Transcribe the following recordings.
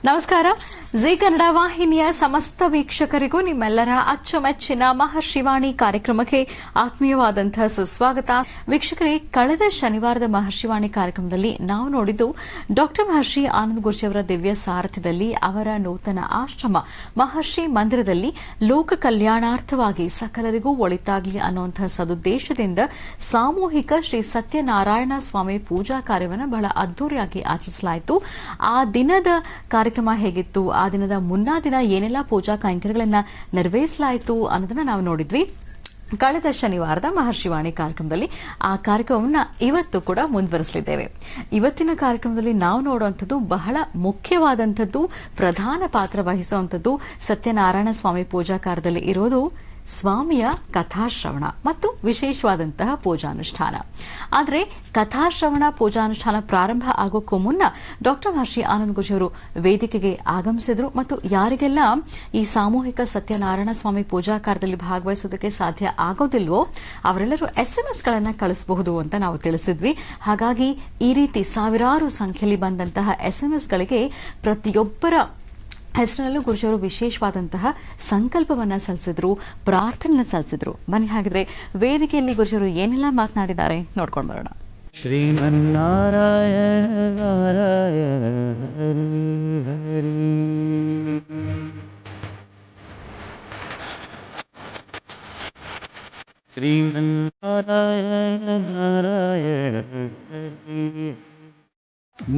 ನಮಸ್ಕಾರ. ಜಿ ಕನ್ನಡ ವಾಹಿನಿಯ ಸಮಸ್ತ ವೀಕ್ಷಕರಿಗೂ ನಿಮ್ಮೆಲ್ಲರ ಅಚ್ಚುಮೆಚ್ಚಿನ ಮಹರ್ಷಿವಾಣಿ ಕಾರ್ಯಕ್ರಮಕ್ಕೆ ಆತ್ಮೀಯವಾದಂತಹ ಸುಸ್ವಾಗತ. ವೀಕ್ಷಕರೇ, ಕಳೆದ ಶನಿವಾರದ ಮಹರ್ಷಿವಾಣಿ ಕಾರ್ಯಕ್ರಮದಲ್ಲಿ ನಾವು ನೋಡಿದ್ದು ಡಾಕ್ಟರ್ ಮಹರ್ಷಿ ಆನಂದ ಗುರೂಜಿಯವರ ದಿವ್ಯ ಸಾರಥ್ಯದಲ್ಲಿ ಅವರ ನೂತನ ಆಶ್ರಮ ಮಹರ್ಷಿ ಮಂದಿರದಲ್ಲಿ ಲೋಕ ಕಲ್ಯಾಣಾರ್ಥವಾಗಿ ಸಕಲರಿಗೂ ಒಳಿತಾಗಲಿ ಅನ್ನುವಂತಹ ಸದುದ್ದೇಶದಿಂದ ಸಾಮೂಹಿಕ ಶ್ರೀ ಸತ್ಯನಾರಾಯಣ ಸ್ವಾಮಿ ಪೂಜಾ ಕಾರ್ಯವನ್ನು ಬಹಳ ಅದ್ದೂರಿಯಾಗಿ ಆಚರಿಸಲಾಯಿತು. ಆ ದಿನದ ಕಾರ್ಯಕ್ರಮ ಹೇಗಿತ್ತು, ಆ ದಿನದ ಮುನ್ನಾ ದಿನ ಏನೆಲ್ಲ ಪೂಜಾ ಕೈಂಕರ್ಯಗಳನ್ನು ನೆರವೇರಿಸಲಾಯಿತು ಅನ್ನೋದನ್ನ ನಾವು ನೋಡಿದ್ವಿ ಕಳೆದ ಶನಿವಾರದ ಮಹರ್ಷಿವಾಣಿ ಕಾರ್ಯಕ್ರಮದಲ್ಲಿ. ಆ ಕಾರ್ಯಕ್ರಮವನ್ನು ಇವತ್ತು ಕೂಡ ಮುಂದುವರಿಸಲಿದ್ದೇವೆ. ಇವತ್ತಿನ ಕಾರ್ಯಕ್ರಮದಲ್ಲಿ ನಾವು ನೋಡುವಂಥದ್ದು ಬಹಳ ಮುಖ್ಯವಾದಂಥದ್ದು, ಪ್ರಧಾನ ಪಾತ್ರ ವಹಿಸುವಂಥದ್ದು ಸತ್ಯನಾರಾಯಣ ಸ್ವಾಮಿ ಪೂಜಾ ಕಾರ್ಯದಲ್ಲಿ ಇರೋದು ಸ್ವಾಮಿಯ ಕಥಾಶ್ರವಣ ಮತ್ತು ವಿಶೇಷವಾದಂತಹ ಪೂಜಾನುಷ್ಠಾನ. ಆದರೆ ಕಥಾಶ್ರವಣ ಪೂಜಾನುಷ್ಠಾನ ಪ್ರಾರಂಭ ಆಗೋಕ್ಕೂ ಮುನ್ನ ಡಾಕ್ಟರ್ ಮಹರ್ಷಿ ಆನಂದ ಗುರೂಜಿಯವರು ವೇದಿಕೆಗೆ ಆಗಮಿಸಿದ್ರು ಮತ್ತು ಯಾರಿಗೆಲ್ಲ ಈ ಸಾಮೂಹಿಕ ಸತ್ಯನಾರಾಯಣ ಸ್ವಾಮಿ ಪೂಜಾ ಕಾರ್ಯದಲ್ಲಿ ಭಾಗವಹಿಸೋದಕ್ಕೆ ಸಾಧ್ಯ ಆಗೋದಿಲ್ವೋ ಅವರೆಲ್ಲರೂ SMS ಕಳಿಸಬಹುದು ಅಂತ ನಾವು ತಿಳಿಸಿದ್ವಿ. ಹಾಗಾಗಿ ಈ ರೀತಿ ಸಾವಿರಾರು ಸಂಖ್ಯೆಯಲ್ಲಿ ಬಂದಂತಹ SMS ಪ್ರತಿಯೊಬ್ಬರ ಹೆಸರಿನಲ್ಲೂ ಗುರುಜಿಯವರು ವಿಶೇಷವಾದಂತಹ ಸಂಕಲ್ಪವನ್ನ ಸಲ್ಲಿಸಿದ್ರು, ಪ್ರಾರ್ಥನೆ ಸಲ್ಲಿಸಿದ್ರು. ಬನ್ನಿ ಹಾಗಿದ್ರೆ ವೇದಿಕೆಯಲ್ಲಿ ಗುರುಜಿಯವರು ಏನೆಲ್ಲ ಮಾತನಾಡಿದ್ದಾರೆ ನೋಡ್ಕೊಂಡು ಬರೋಣ. ಶ್ರೀಮನ್ನಾರಾಯಣ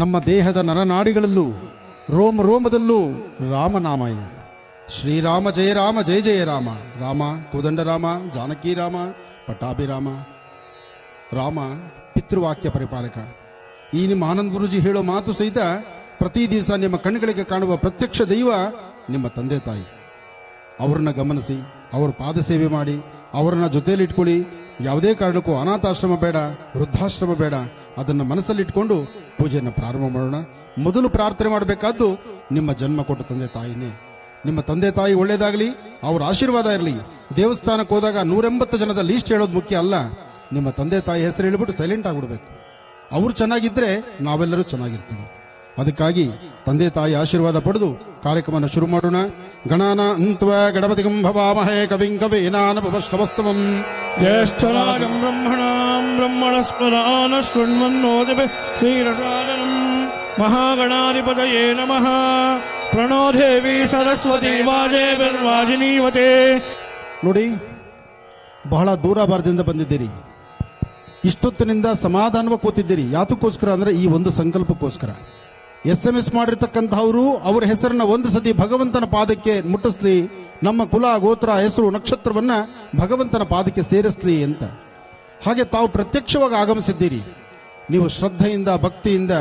ನಮ್ಮ ದೇಹದ ನರನಾಡಿಗಳಲ್ಲೂ ರೋಮ ರೋಮದಲ್ಲೂ ರಾಮನಾಮ ಇದೆ. ಶ್ರೀರಾಮ ಜಯ ರಾಮ ಜಯ ಜಯ ರಾಮ, ರಾಮ ಕೋದಂಡ ರಾಮ, ಜಾನಕಿ ರಾಮ, ಪಟ್ಟಾಭಿರಾಮ. ರಾಮ ಪಿತೃವಾಕ್ಯ ಪರಿಪಾಲಕ. ಈ ನಿಮ್ಮ ಆನಂದ ಗುರೂಜಿ ಹೇಳೋ ಮಾತು ಸಹಿತ ಪ್ರತಿ ದಿವಸ ನಿಮ್ಮ ಕಣ್ಣುಗಳಿಗೆ ಕಾಣುವ ಪ್ರತ್ಯಕ್ಷ ದೈವ ನಿಮ್ಮ ತಂದೆ ತಾಯಿ. ಅವರನ್ನ ಗಮನಿಸಿ, ಅವರ ಪಾದ ಸೇವೆ ಮಾಡಿ, ಅವರನ್ನ ಜೊತೆಯಲ್ಲಿ ಇಟ್ಕೊಳ್ಳಿ. ಯಾವುದೇ ಕಾರಣಕ್ಕೂ ಅನಾಥಾಶ್ರಮ ಬೇಡ, ವೃದ್ಧಾಶ್ರಮ ಬೇಡ. ಅದನ್ನು ಮನಸ್ಸಲ್ಲಿಟ್ಕೊಂಡು ಪೂಜೆಯನ್ನು ಪ್ರಾರಂಭ ಮಾಡೋಣ. ಮೊದಲು ಪ್ರಾರ್ಥನೆ ಮಾಡಬೇಕಾದ್ದು ನಿಮ್ಮ ಜನ್ಮ ಕೊಟ್ಟ ತಂದೆ ತಾಯಿನೇ. ನಿಮ್ಮ ತಂದೆ ತಾಯಿ ಒಳ್ಳೇದಾಗಲಿ, ಅವರ ಆಶೀರ್ವಾದ ಇರಲಿ. ದೇವಸ್ಥಾನಕ್ಕೆ ಹೋದಾಗ 180 ಜನದ ಲೀಸ್ಟ್ ಹೇಳೋದು ಮುಖ್ಯ ಅಲ್ಲ. ನಿಮ್ಮ ತಂದೆ ತಾಯಿ ಹೆಸರು ಹೇಳ್ಬಿಟ್ಟು ಸೈಲೆಂಟ್ ಆಗ್ಬಿಡ್ಬೇಕು. ಅವ್ರು ಚೆನ್ನಾಗಿದ್ರೆ ನಾವೆಲ್ಲರೂ ಚೆನ್ನಾಗಿರ್ತೀವಿ. ಅದಕ್ಕಾಗಿ ತಂದೆ ತಾಯಿ ಆಶೀರ್ವಾದ ಪಡೆದು ಕಾರ್ಯಕ್ರಮನ ಶುರು ಮಾಡೋಣ. ಗಣಾನ ಅಂತ್ವ ಗಣಪತಿಗಂ ಭವಾಮಹೇ ಕವಿಂ ಕವೀನಾನಪವಸ್ತವಂ ಜ್ಯೇಷ್ಠರಾಜಂ ಬ್ರಹ್ಮಣಾಂ ಬ್ರಹ್ಮಣಸ್ಪದಾನ ಶೃಣ್ವನ್ನೋದಿಭಿ ಶ್ರೀರಸಾದನಂ ಮಹಾಗಣಾಧಿಪತಯೇ ನಮಃ. ಪ್ರಣೋ ದೇವಿ ಸರಸ್ವತಿ ವಾಜೇರ್ವಾಜಿನೀವತೆ. ನೋಡಿ, ಬಹಳ ದೂರ ಭಾರತದಿಂದ ಬಂದಿದ್ದೀರಿ. ಇಷ್ಟೊತ್ತಿನಿಂದ ಸಮಾಧಾನವಾಗಿ ಕೂತಿದ್ದೀರಿ. ಯಾತಕ್ಕೋಸ್ಕರ ಅಂದ್ರೆ ಈ ಒಂದು ಸಂಕಲ್ಪಕ್ಕೋಸ್ಕರ. SMS ಮಾಡಿರ್ತಕ್ಕಂಥವರು ಅವರ ಹೆಸರನ್ನ ಒಂದು ಸತಿ ಭಗವಂತನ ಪಾದಕ್ಕೆ ಮುಟ್ಟಿಸ್ಲಿ, ನಮ್ಮ ಕುಲ ಗೋತ್ರ ಹೆಸರು ನಕ್ಷತ್ರವನ್ನ ಭಗವಂತನ ಪಾದಕ್ಕೆ ಸೇರಿಸ್ಲಿ ಅಂತ. ಹಾಗೆ ತಾವು ಪ್ರತ್ಯಕ್ಷವಾಗಿ ಆಗಮಿಸಿದ್ದೀರಿ. ನೀವು ಶ್ರದ್ಧೆಯಿಂದ ಭಕ್ತಿಯಿಂದ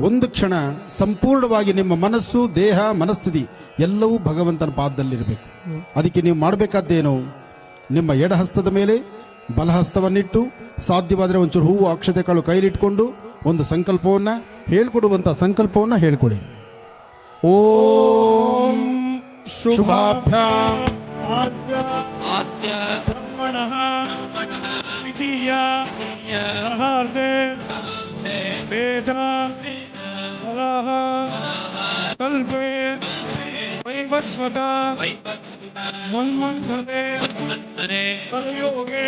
ಒಂದು ಕ್ಷಣ ಸಂಪೂರ್ಣವಾಗಿ ನಿಮ್ಮ ಮನಸ್ಸು ದೇಹ ಮನಸ್ಥಿತಿ ಎಲ್ಲವೂ ಭಗವಂತನ ಪಾದದಲ್ಲಿರಬೇಕು. ಅದಕ್ಕೆ ನೀವು ಮಾಡಬೇಕಾದ್ದೇನು, ನಿಮ್ಮ ಎಡಹಸ್ತದ ಮೇಲೆ ಬಲಹಸ್ತವನ್ನಿಟ್ಟು ಸಾಧ್ಯವಾದರೆ ಒಂಚೂರು ಹೂವು ಅಕ್ಷತೆ ಕಾಳು ಕೈಲಿಟ್ಕೊಂಡು ಒಂದು ಸಂಕಲ್ಪವನ್ನ ಹೇಳ್ಕೊಡುವಂತ ಸಂಕಲ್ಪವನ್ನ ಹೇಳ್ಕೊಡಿ. ಓಂ ಶುಭಾಭ್ಯಾಂ ಆದ್ಯ ಬ್ರಹ್ಮಣಃ ದ್ವಿತೀಯ ರಹಾರ್ದೆ ವೇದ ಕಲಹ ಕಲ್ಪೆ ವೈವಸ್ವತ ಮನ್ವಂತರೆ ಕಲಿಯೋಗೆ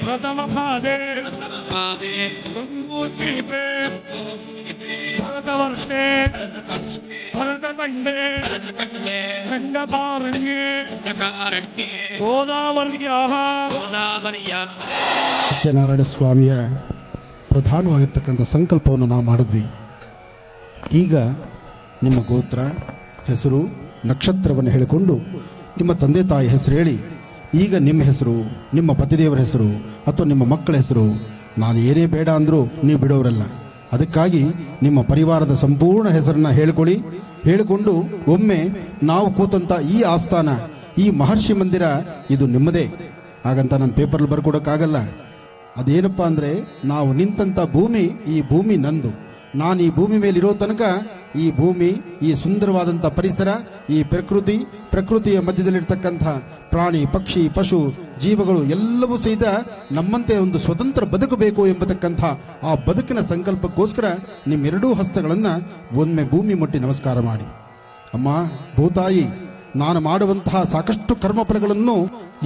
ಪ್ರಥಮ ಪಾದೆ ಗಂಗೋದ್ವೀಪೆ ಭರತವರ್ಷೆ ಭರತಖಂಡೇ ಖಂಡಕಾರಣ್ಯೇ ಗೋದಾವರ್ಯಾಃ ಸತ್ಯನಾರಾಯಣ ಸ್ವಾಮಿಯ ಪ್ರಧಾನವಾಗಿರ್ತಕ್ಕಂಥ ಸಂಕಲ್ಪವನ್ನು ನಾವು ಮಾಡಿದ್ವಿ. ಈಗ ನಿಮ್ಮ ಗೋತ್ರ ಹೆಸರು ನಕ್ಷತ್ರವನ್ನು ಹೇಳಿಕೊಂಡು ನಿಮ್ಮ ತಂದೆ ತಾಯಿ ಹೆಸರು ಹೇಳಿ, ಈಗ ನಿಮ್ಮ ಹೆಸರು, ನಿಮ್ಮ ಪತಿದೇವರ ಹೆಸರು ಅಥವಾ ನಿಮ್ಮ ಮಕ್ಕಳ ಹೆಸರು, ನಾನು ಏನೇ ಬೇಡ ಅಂದರೂ ನೀವು ಬಿಡೋರಲ್ಲ. ಅದಕ್ಕಾಗಿ ನಿಮ್ಮ ಪರಿವಾರದ ಸಂಪೂರ್ಣ ಹೆಸರನ್ನ ಹೇಳ್ಕೊಳ್ಳಿ. ಹೇಳಿಕೊಂಡು ಒಮ್ಮೆ ನಾವು ಕೂತಂತ ಈ ಆಸ್ಥಾನ, ಈ ಮಹರ್ಷಿ ಮಂದಿರ ಇದು ನಿಮ್ಮದೇ. ಹಾಗಂತ ನಾನು ಪೇಪರ್ಲ್ಲಿ ಬರ್ಕೊಡೋಕ್ಕಾಗಲ್ಲ. ಅದೇನಪ್ಪ ಅಂದರೆ ನಾವು ನಿಂತಂಥ ಭೂಮಿ, ಈ ಭೂಮಿ ನಂದು. ನಾನು ಈ ಭೂಮಿ ಮೇಲೆ ಇರೋ ತನಕ ಈ ಭೂಮಿ, ಈ ಸುಂದರವಾದಂಥ ಪರಿಸರ, ಈ ಪ್ರಕೃತಿಯ ಮಧ್ಯದಲ್ಲಿರ್ತಕ್ಕಂಥ ಪ್ರಾಣಿ, ಪಕ್ಷಿ, ಪಶು, ಜೀವಗಳು ಎಲ್ಲವೂ ಸಹಿತ ನಮ್ಮಂತೆ ಒಂದು ಸ್ವತಂತ್ರ ಬದುಕಬೇಕು ಎಂಬತಕ್ಕಂಥ ಆ ಬದುಕಿನ ಸಂಕಲ್ಪಕ್ಕೋಸ್ಕರ ನಿಮ್ಮೆರಡೂ ಹಸ್ತಗಳನ್ನು ಒಮ್ಮೆ ಭೂಮಿ ಮುಟ್ಟಿ ನಮಸ್ಕಾರ ಮಾಡಿ. ಅಮ್ಮ ಭೂತಾಯಿ, ನಾನು ಮಾಡುವಂತಹ ಸಾಕಷ್ಟು ಕರ್ಮಫಲಗಳನ್ನು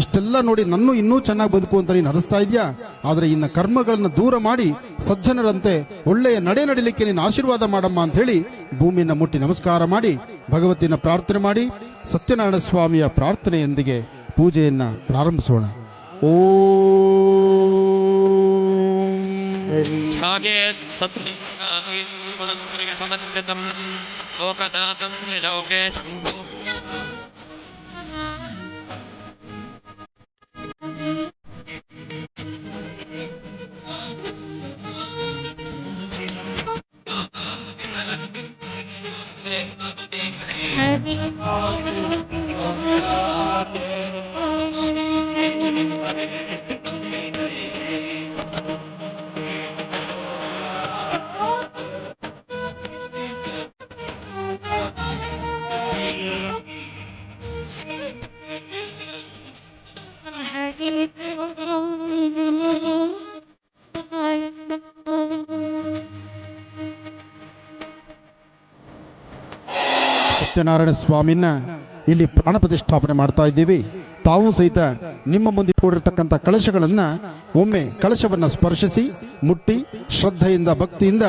ಇಷ್ಟೆಲ್ಲ ನೋಡಿ ನನ್ನೂ ಇನ್ನೂ ಚೆನ್ನಾಗಿ ಬದುಕು ಅಂತ ನೀನು ಹರಿಸ್ತಾ ಇದೆಯಾ. ಆದರೆ ಇನ್ನು ಕರ್ಮಗಳನ್ನು ದೂರ ಮಾಡಿ ಸಜ್ಜನರಂತೆ ಒಳ್ಳೆಯ ನಡಿಲಿಕ್ಕೆ ನೀನು ಆಶೀರ್ವಾದ ಮಾಡಮ್ಮ ಅಂತ ಹೇಳಿ ಭೂಮಿಯನ್ನು ಮುಟ್ಟಿ ನಮಸ್ಕಾರ ಮಾಡಿ ಭಗವತಿನ ಪ್ರಾರ್ಥನೆ ಮಾಡಿ ಸತ್ಯನಾರಾಯಣ ಸ್ವಾಮಿಯ ಪ್ರಾರ್ಥನೆಯೊಂದಿಗೆ ಪೂಜೆಯನ್ನ ಪ್ರಾರಂಭಿಸೋಣ. ಸತ್ಯನಾರಾಯಣ ಸ್ವಾಮಿನ ಇಲ್ಲಿ ಪ್ರಾಣ ಪ್ರತಿಷ್ಠಾಪನೆ ಮಾಡ್ತಾ ಇದ್ದೀವಿ. ತಾವು ಸಹಿತ ನಿಮ್ಮ ಮುಂದೆ ಕೂಡಿರ್ತಕ್ಕಂಥ ಕಳಶಗಳನ್ನ ಒಮ್ಮೆ ಕಳಶವನ್ನ ಸ್ಪರ್ಶಿಸಿ ಮುಟ್ಟಿ ಶ್ರದ್ಧೆಯಿಂದ ಭಕ್ತಿಯಿಂದ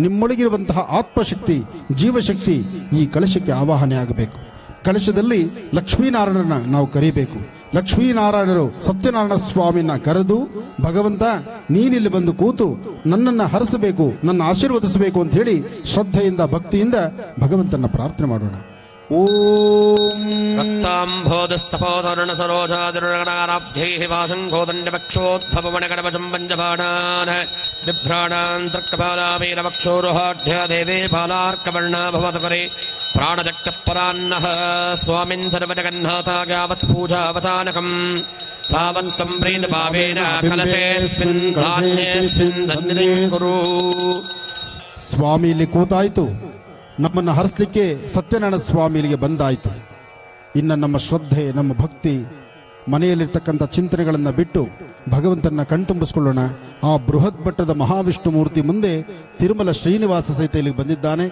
ನಿಮ್ಮೊಳಗಿರುವಂತಹ ಆತ್ಮಶಕ್ತಿ, ಜೀವಶಕ್ತಿ ಈ ಕಳಶಕ್ಕೆ ಆವಾಹನೆ ಆಗಬೇಕು. ಕಳಶದಲ್ಲಿ ಲಕ್ಷ್ಮೀನಾರಾಯಣನ ನಾವು ಕರೀಬೇಕು. ಲಕ್ಷ್ಮೀನಾರಾಯಣರು ಸತ್ಯನಾರಾಯಣ ಸ್ವಾಮಿನ ಕರೆದು, ಭಗವಂತ ನೀನಿಲ್ಲಿ ಬಂದು ಕೂತು ನನ್ನನ್ನು ಹರಿಸಬೇಕು, ನನ್ನ ಆಶೀರ್ವದಿಸಬೇಕು ಅಂತ ಹೇಳಿ ಶ್ರದ್ಧೆಯಿಂದ ಭಕ್ತಿಯಿಂದ ಭಗವಂತನ ಪ್ರಾರ್ಥನೆ ಮಾಡೋಣ. ಓಂ ರಕ್ತಾಂಬೋಧಸ್ತಪೋಧರಣ ಸರೋಜಾದಿರುಗಣಾರಾಬ್ಧೈಃ ವಾಸಂಗೋದಂಡವಕ್ಷೋದ್ಭವಮಣಗಣವಶಂ ಪಂಚಬಾಣಾನ್ ಬಿಭ್ರಾಣಾಂತೃಕ್ತಪಾಲಾವೀರವಕ್ಷೋರುಹಾಢ್ಯ ದೇವೇ ಬಾಲಾರ್ಕವರ್ಣಾ ಭವತಪರೆ ಪ್ರಾಣಜಕ್ತಪರಾನ್ನಃ ಸ್ವಾಮಿನ್ ಸರ್ವಜಗನ್ನಾಥಾಗಾವತ್ ಪೂಜಾವತಾನಕಂ ತಾವತ್ ಸಂಪ್ರೀತ ಭಾವೇನ ಕಲಶೇಸ್ಮಿನ್ ಧಾನ್ಯೇಸ್ಮಿನ್ ಧನ್ಯಂ ಕುರು. ಸ್ವಾಮಿ ಇಲ್ಲಿ ಕೂತಾಯ್ತು, ನಮ್ಮನ್ನು ಹರಿಸಲಿಕ್ಕೆ ಸತ್ಯನಾರಾಯಣ ಸ್ವಾಮಿ ಇಲ್ಲಿಗೆ ಬಂದಾಯಿತು. ಇನ್ನು ನಮ್ಮ ಶ್ರದ್ಧೆ, ನಮ್ಮ ಭಕ್ತಿ, ಮನೆಯಲ್ಲಿರ್ತಕ್ಕಂಥ ಚಿಂತನೆಗಳನ್ನು ಬಿಟ್ಟು ಭಗವಂತನ ಕಣ್ತುಂಬಿಸ್ಕೊಳ್ಳೋಣ. ಆ ಬೃಹತ್ ಮಟ್ಟದ ಮಹಾವಿಷ್ಣು ಮೂರ್ತಿ ಮುಂದೆ ತಿರುಮಲ ಶ್ರೀನಿವಾಸ ಸಹಿತ ಇಲ್ಲಿಗೆ ಬಂದಿದ್ದಾನೆ.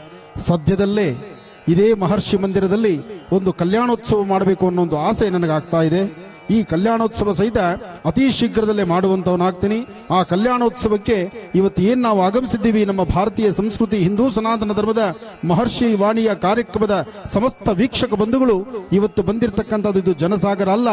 ಸದ್ಯದಲ್ಲೇ ಇದೇ ಮಹರ್ಷಿ ಮಂದಿರದಲ್ಲಿ ಒಂದು ಕಲ್ಯಾಣೋತ್ಸವ ಮಾಡಬೇಕು ಅನ್ನೋ ಒಂದು ಆಸೆ ನನಗಾಗ್ತಾ ಇದೆ. ಈ ಕಲ್ಯಾಣೋತ್ಸವ ಸಹಿತ ಅತಿ ಶೀಘ್ರದಲ್ಲೇ ಮಾಡುವಂತವನಾಗ್ತೀನಿ. ಆ ಕಲ್ಯಾಣೋತ್ಸವಕ್ಕೆ ಇವತ್ತು ಏನ್ ನಾವು ಆಗಮಿಸಿದ್ದೀವಿ, ನಮ್ಮ ಭಾರತೀಯ ಸಂಸ್ಕೃತಿ, ಹಿಂದೂ ಸನಾತನ ಧರ್ಮದ ಮಹರ್ಷಿ ವಾಣಿಯ ಕಾರ್ಯಕ್ರಮದ ಸಮಸ್ತ ವೀಕ್ಷಕ ಬಂಧುಗಳು ಇವತ್ತು ಬಂದಿರತಕ್ಕಂಥದ್ದು ಇದು ಜನಸಾಗರ ಅಲ್ಲ.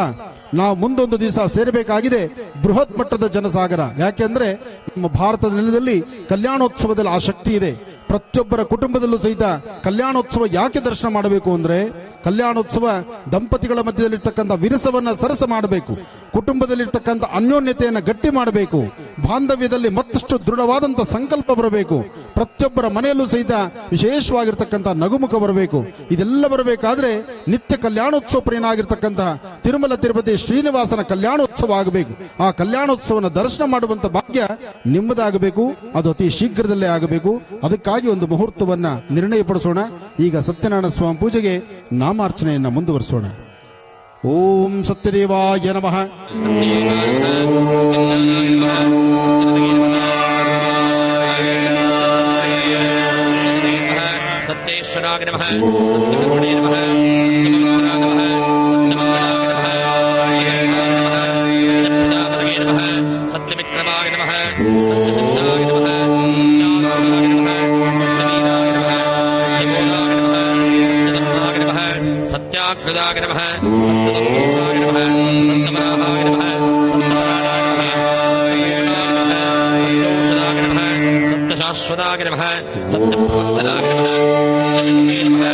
ನಾವು ಮುಂದೊಂದು ದಿವಸ ಸೇರಬೇಕಾಗಿದೆ ಬೃಹತ್ ಮಟ್ಟದ ಜನಸಾಗರ. ಯಾಕೆಂದ್ರೆ ನಮ್ಮ ಭಾರತದ ನೆಲದಲ್ಲಿ ಕಲ್ಯಾಣೋತ್ಸವದಲ್ಲಿ ಆ ಶಕ್ತಿ ಇದೆ. ಪ್ರತಿಯೊಬ್ಬರ ಕುಟುಂಬದಲ್ಲೂ ಸಹಿತ ಕಲ್ಯಾಣೋತ್ಸವ ಯಾಕೆ ದರ್ಶನ ಮಾಡಬೇಕು ಅಂದ್ರೆ, ಕಲ್ಯಾಣೋತ್ಸವ ದಂಪತಿಗಳ ಮಧ್ಯದಲ್ಲಿರ್ತಕ್ಕಂಥ ವಿರಸವನ್ನ ಸರಸ ಮಾಡಬೇಕು, ಕುಟುಂಬದಲ್ಲಿರ್ತಕ್ಕಂಥ ಅನ್ಯೋನ್ಯತೆಯನ್ನು ಗಟ್ಟಿ ಮಾಡಬೇಕು, ಬಾಂಧವ್ಯದಲ್ಲಿ ಮತ್ತಷ್ಟು ದೃಢವಾದಂಥ ಸಂಕಲ್ಪ ಬರಬೇಕು, ಪ್ರತಿಯೊಬ್ಬರ ಮನೆಯಲ್ಲೂ ಸಹಿತ ವಿಶೇಷವಾಗಿರ್ತಕ್ಕಂಥ ನಗುಮುಖ ಬರಬೇಕು. ಇದೆಲ್ಲ ಬರಬೇಕಾದ್ರೆ ನಿತ್ಯ ಕಲ್ಯಾಣೋತ್ಸವ ಪ್ರಿಯನಾಗಿರ್ತಕ್ಕಂಥ ತಿರುಮಲ ತಿರುಪತಿ ಶ್ರೀನಿವಾಸನ ಕಲ್ಯಾಣೋತ್ಸವ ಆಗಬೇಕು. ಆ ಕಲ್ಯಾಣೋತ್ಸವನ ದರ್ಶನ ಮಾಡುವಂತ ಭಾಗ್ಯ ನಿಮ್ಮದಾಗಬೇಕು. ಅದು ಅತಿ ಶೀಘ್ರದಲ್ಲೇ ಆಗಬೇಕು. ಅದಕ್ಕಾಗಿ ಒಂದು ಮುಹೂರ್ತವನ್ನ ನಿರ್ಣಯಪಡಿಸೋಣ. ಈಗ ಸತ್ಯನಾರಾಯಣ ಸ್ವಾಮಿ ಪೂಜೆಗೆ ನಾಮಾರ್ಚನೆಯನ್ನ ಮುಂದುವರಿಸೋಣ. ಓಂ ಸತ್ಯದೇವಾಯ ನಮಃ. ಸತ್ಯೇಶ್ವರಾಯ ನಮಃ. ಸತ್ಯಕರ್ಮಣೇ ನಮಃ. ಸತ್ಯಪವಿತ್ರಾಯ ನಮಃ. ಸತ್ಯಮಂಗಲಾಯ ನಮಃ. ಸತ್ಯಪಿತಾಮಹೇ ನಮಃ. ಸತ್ಯವಿಕ್ರಮಾಯ ನಮಃ. ಸತ್ಯಚಿತ್ತಾಯ ನಮಃ. ಸತ್ಯಾತ್ಮನಾಯ ನಮಃ. ಸತ್ಯವೀರಾಯ ನಮಃ. ಸತ್ಯಬೋಧಾಯ ನಮಃ. ಸತ್ಯಧರ್ಮಾಯ ನಮಃ. ಸತ್ಯಾಗ್ರದಾಯ ನಮಃ. ಸತ್ಯಧರ್ಮಿಷ್ಠಾಯ ನಮಃ. ಸತ್ಯವರಾಹಾಯ ನಮಃ. ಸತ್ಯಪರಾಯಣಾಯ ನಮಃ. ಸತ್ಯೌಷಧಾಯ ನಮಃ. ಸತ್ಯಶಾಶ್ವತಾಯ ನಮಃ. ಸತ್ಯಪ್ರವರ್ತನಾಯ ನಮಃ. ಸತ್ಯವಿದ್ಮೇ ನಮಃ.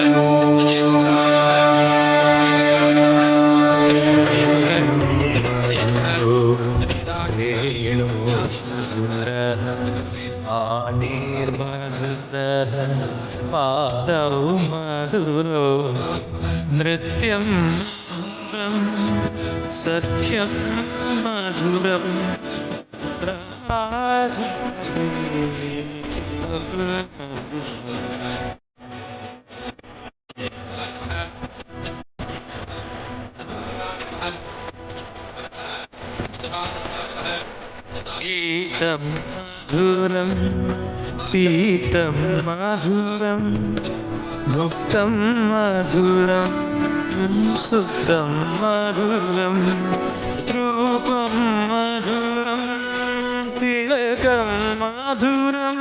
ಪಾದೌ ಮಧುರೋ ನೃತ್ಯಂ ಸಖ್ಯಂ ಮಧುರಂ पीतं मधुरं पीतं मधुरं मुक्तं मधुरं सुप्तं मधुरं रूपं मधुरं तिलकं मधुरं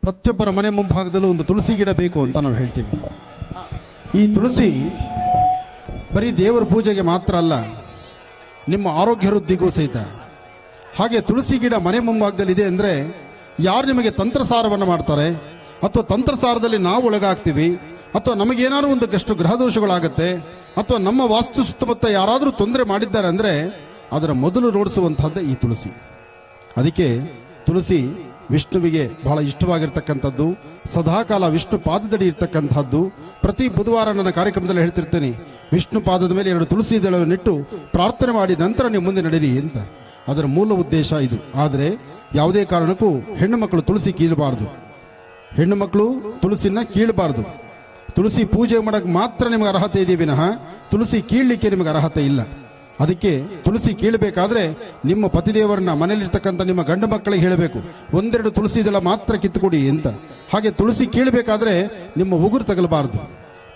ಪ್ರತಿಯೊಬ್ಬರ ಮನೆ ಮುಂಭಾಗದಲ್ಲೂ ಒಂದು ತುಳಸಿ ಗಿಡ ಬೇಕು ಅಂತ ನಾವು ಹೇಳ್ತೀವಿ. ಈ ತುಳಸಿ ಬರೀ ದೇವರ ಪೂಜೆಗೆ ಮಾತ್ರ ಅಲ್ಲ, ನಿಮ್ಮ ಆರೋಗ್ಯ ವೃದ್ಧಿಗೂ ಸಹಿತ. ಹಾಗೆ ತುಳಸಿ ಗಿಡ ಮನೆ ಮುಂಭಾಗದಲ್ಲಿ ಇದೆ ಅಂದರೆ ಯಾರು ನಿಮಗೆ ತಂತ್ರಸಾರವನ್ನು ಮಾಡ್ತಾರೆ ಅಥವಾ ತಂತ್ರಸಾರದಲ್ಲಿ ನಾವು ಒಳಗಾಗ್ತೀವಿ ಅಥವಾ ನಮಗೇನಾದ್ರು ಒಂದಷ್ಟು ಗ್ರಹದೋಷಗಳಾಗತ್ತೆ ಅಥವಾ ನಮ್ಮ ವಾಸ್ತು ಸುತ್ತಮುತ್ತ ಯಾರಾದರೂ ತೊಂದರೆ ಮಾಡಿದ್ದಾರೆ ಅಂದರೆ ಅದರ ಮೊದಲು ನೋಡಿಸುವಂತಹದ್ದೇ ಈ ತುಳಸಿ. ಅದಕ್ಕೆ ತುಳಸಿ ವಿಷ್ಣುವಿಗೆ ಬಹಳ ಇಷ್ಟವಾಗಿರ್ತಕ್ಕಂಥದ್ದು, ಸದಾಕಾಲ ವಿಷ್ಣು ಪಾದದಡಿ ಇರ್ತಕ್ಕಂಥದ್ದು. ಪ್ರತಿ ಬುಧವಾರ ನನ್ನ ಕಾರ್ಯಕ್ರಮದಲ್ಲಿ ಹೇಳ್ತಿರ್ತೇನೆ, ವಿಷ್ಣು ಪಾದದ ಮೇಲೆ 2 ತುಳಸಿ ದಳವನ್ನಿಟ್ಟು ಪ್ರಾರ್ಥನೆ ಮಾಡಿ ನಂತರ ನೀವು ಮುಂದೆ ನಡೀರಿ ಅಂತ. ಅದರ ಮೂಲ ಉದ್ದೇಶ ಇದು. ಆದರೆ ಯಾವುದೇ ಕಾರಣಕ್ಕೂ ಹೆಣ್ಣು ಮಕ್ಕಳು ತುಳಸಿ ಕೀಳಬಾರದು, ಹೆಣ್ಣು ಮಕ್ಕಳು ತುಳಸಿನ ಕೀಳಬಾರದು. ತುಳಸಿ ಪೂಜೆ ಮಾಡಕ್ಕೆ ಮಾತ್ರ ನಿಮಗೆ ಅರ್ಹತೆ ಇದೆ ವಿನಃ ತುಳಸಿ ಕೀಳಲಿಕ್ಕೆ ನಿಮಗೆ ಅರ್ಹತೆ ಇಲ್ಲ. ಅದಕ್ಕೆ ತುಳಸಿ ಕೀಳಬೇಕಾದ್ರೆ ನಿಮ್ಮ ಪತಿದೇವರನ್ನ ಮನೆಯಲ್ಲಿರ್ತಕ್ಕಂಥ ನಿಮ್ಮ ಗಂಡು ಮಕ್ಕಳಿಗೆ ಹೇಳಬೇಕು, 1-2 ತುಳಸಿ ದಳ ಮಾತ್ರ ಕಿತ್ತುಕೊಡಿ ಅಂತ. ಹಾಗೆ ತುಳಸಿ ಕೀಳಬೇಕಾದ್ರೆ ನಿಮ್ಮ ಉಗುರು ತಗಲಬಾರದು.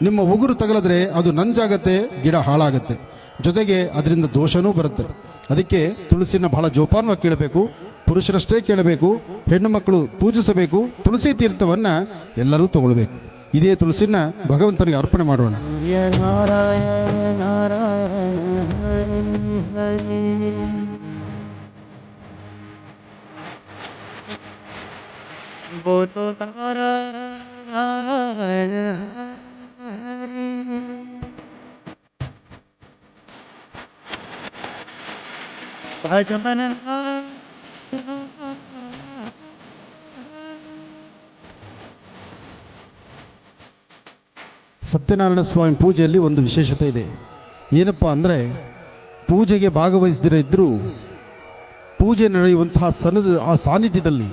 ನಿಮ್ಮ ಉಗುರು ತಗಲಿದ್ರೆ ಅದು ನಂಜಾಗತ್ತೆ, ಗಿಡ ಹಾಳಾಗತ್ತೆ, ಜೊತೆಗೆ ಅದರಿಂದ ದೋಷನೂ ಬರುತ್ತೆ. ಅದಕ್ಕೆ ತುಳಸಿನ ಬಹಳ ಜೋಪಾನವಾಗಿ ಕೀಳಬೇಕು, ಪುರುಷರಷ್ಟೇ ಕೇಳಬೇಕು, ಹೆಣ್ಣು ಮಕ್ಕಳು ಪೂಜಿಸಬೇಕು. ತುಳಸಿ ತೀರ್ಥವನ್ನ ಎಲ್ಲರೂ ತಗೊಳ್ಬೇಕು. ಇದೇ ತುಳಸಿನ ಭಗವಂತನಿಗೆ ಅರ್ಪಣೆ ಮಾಡೋಣ. ಸತ್ಯನಾರಾಯಣ ಸ್ವಾಮಿ ಪೂಜೆಯಲ್ಲಿ ಒಂದು ವಿಶೇಷತೆ ಇದೆ. ಏನಪ್ಪ ಅಂದರೆ, ಪೂಜೆಗೆ ಭಾಗವಹಿಸದಿರ ಇದ್ದರೂ ಪೂಜೆ ನಡೆಯುವಂತಹ ಆ ಸಾನ್ನಿಧ್ಯದಲ್ಲಿ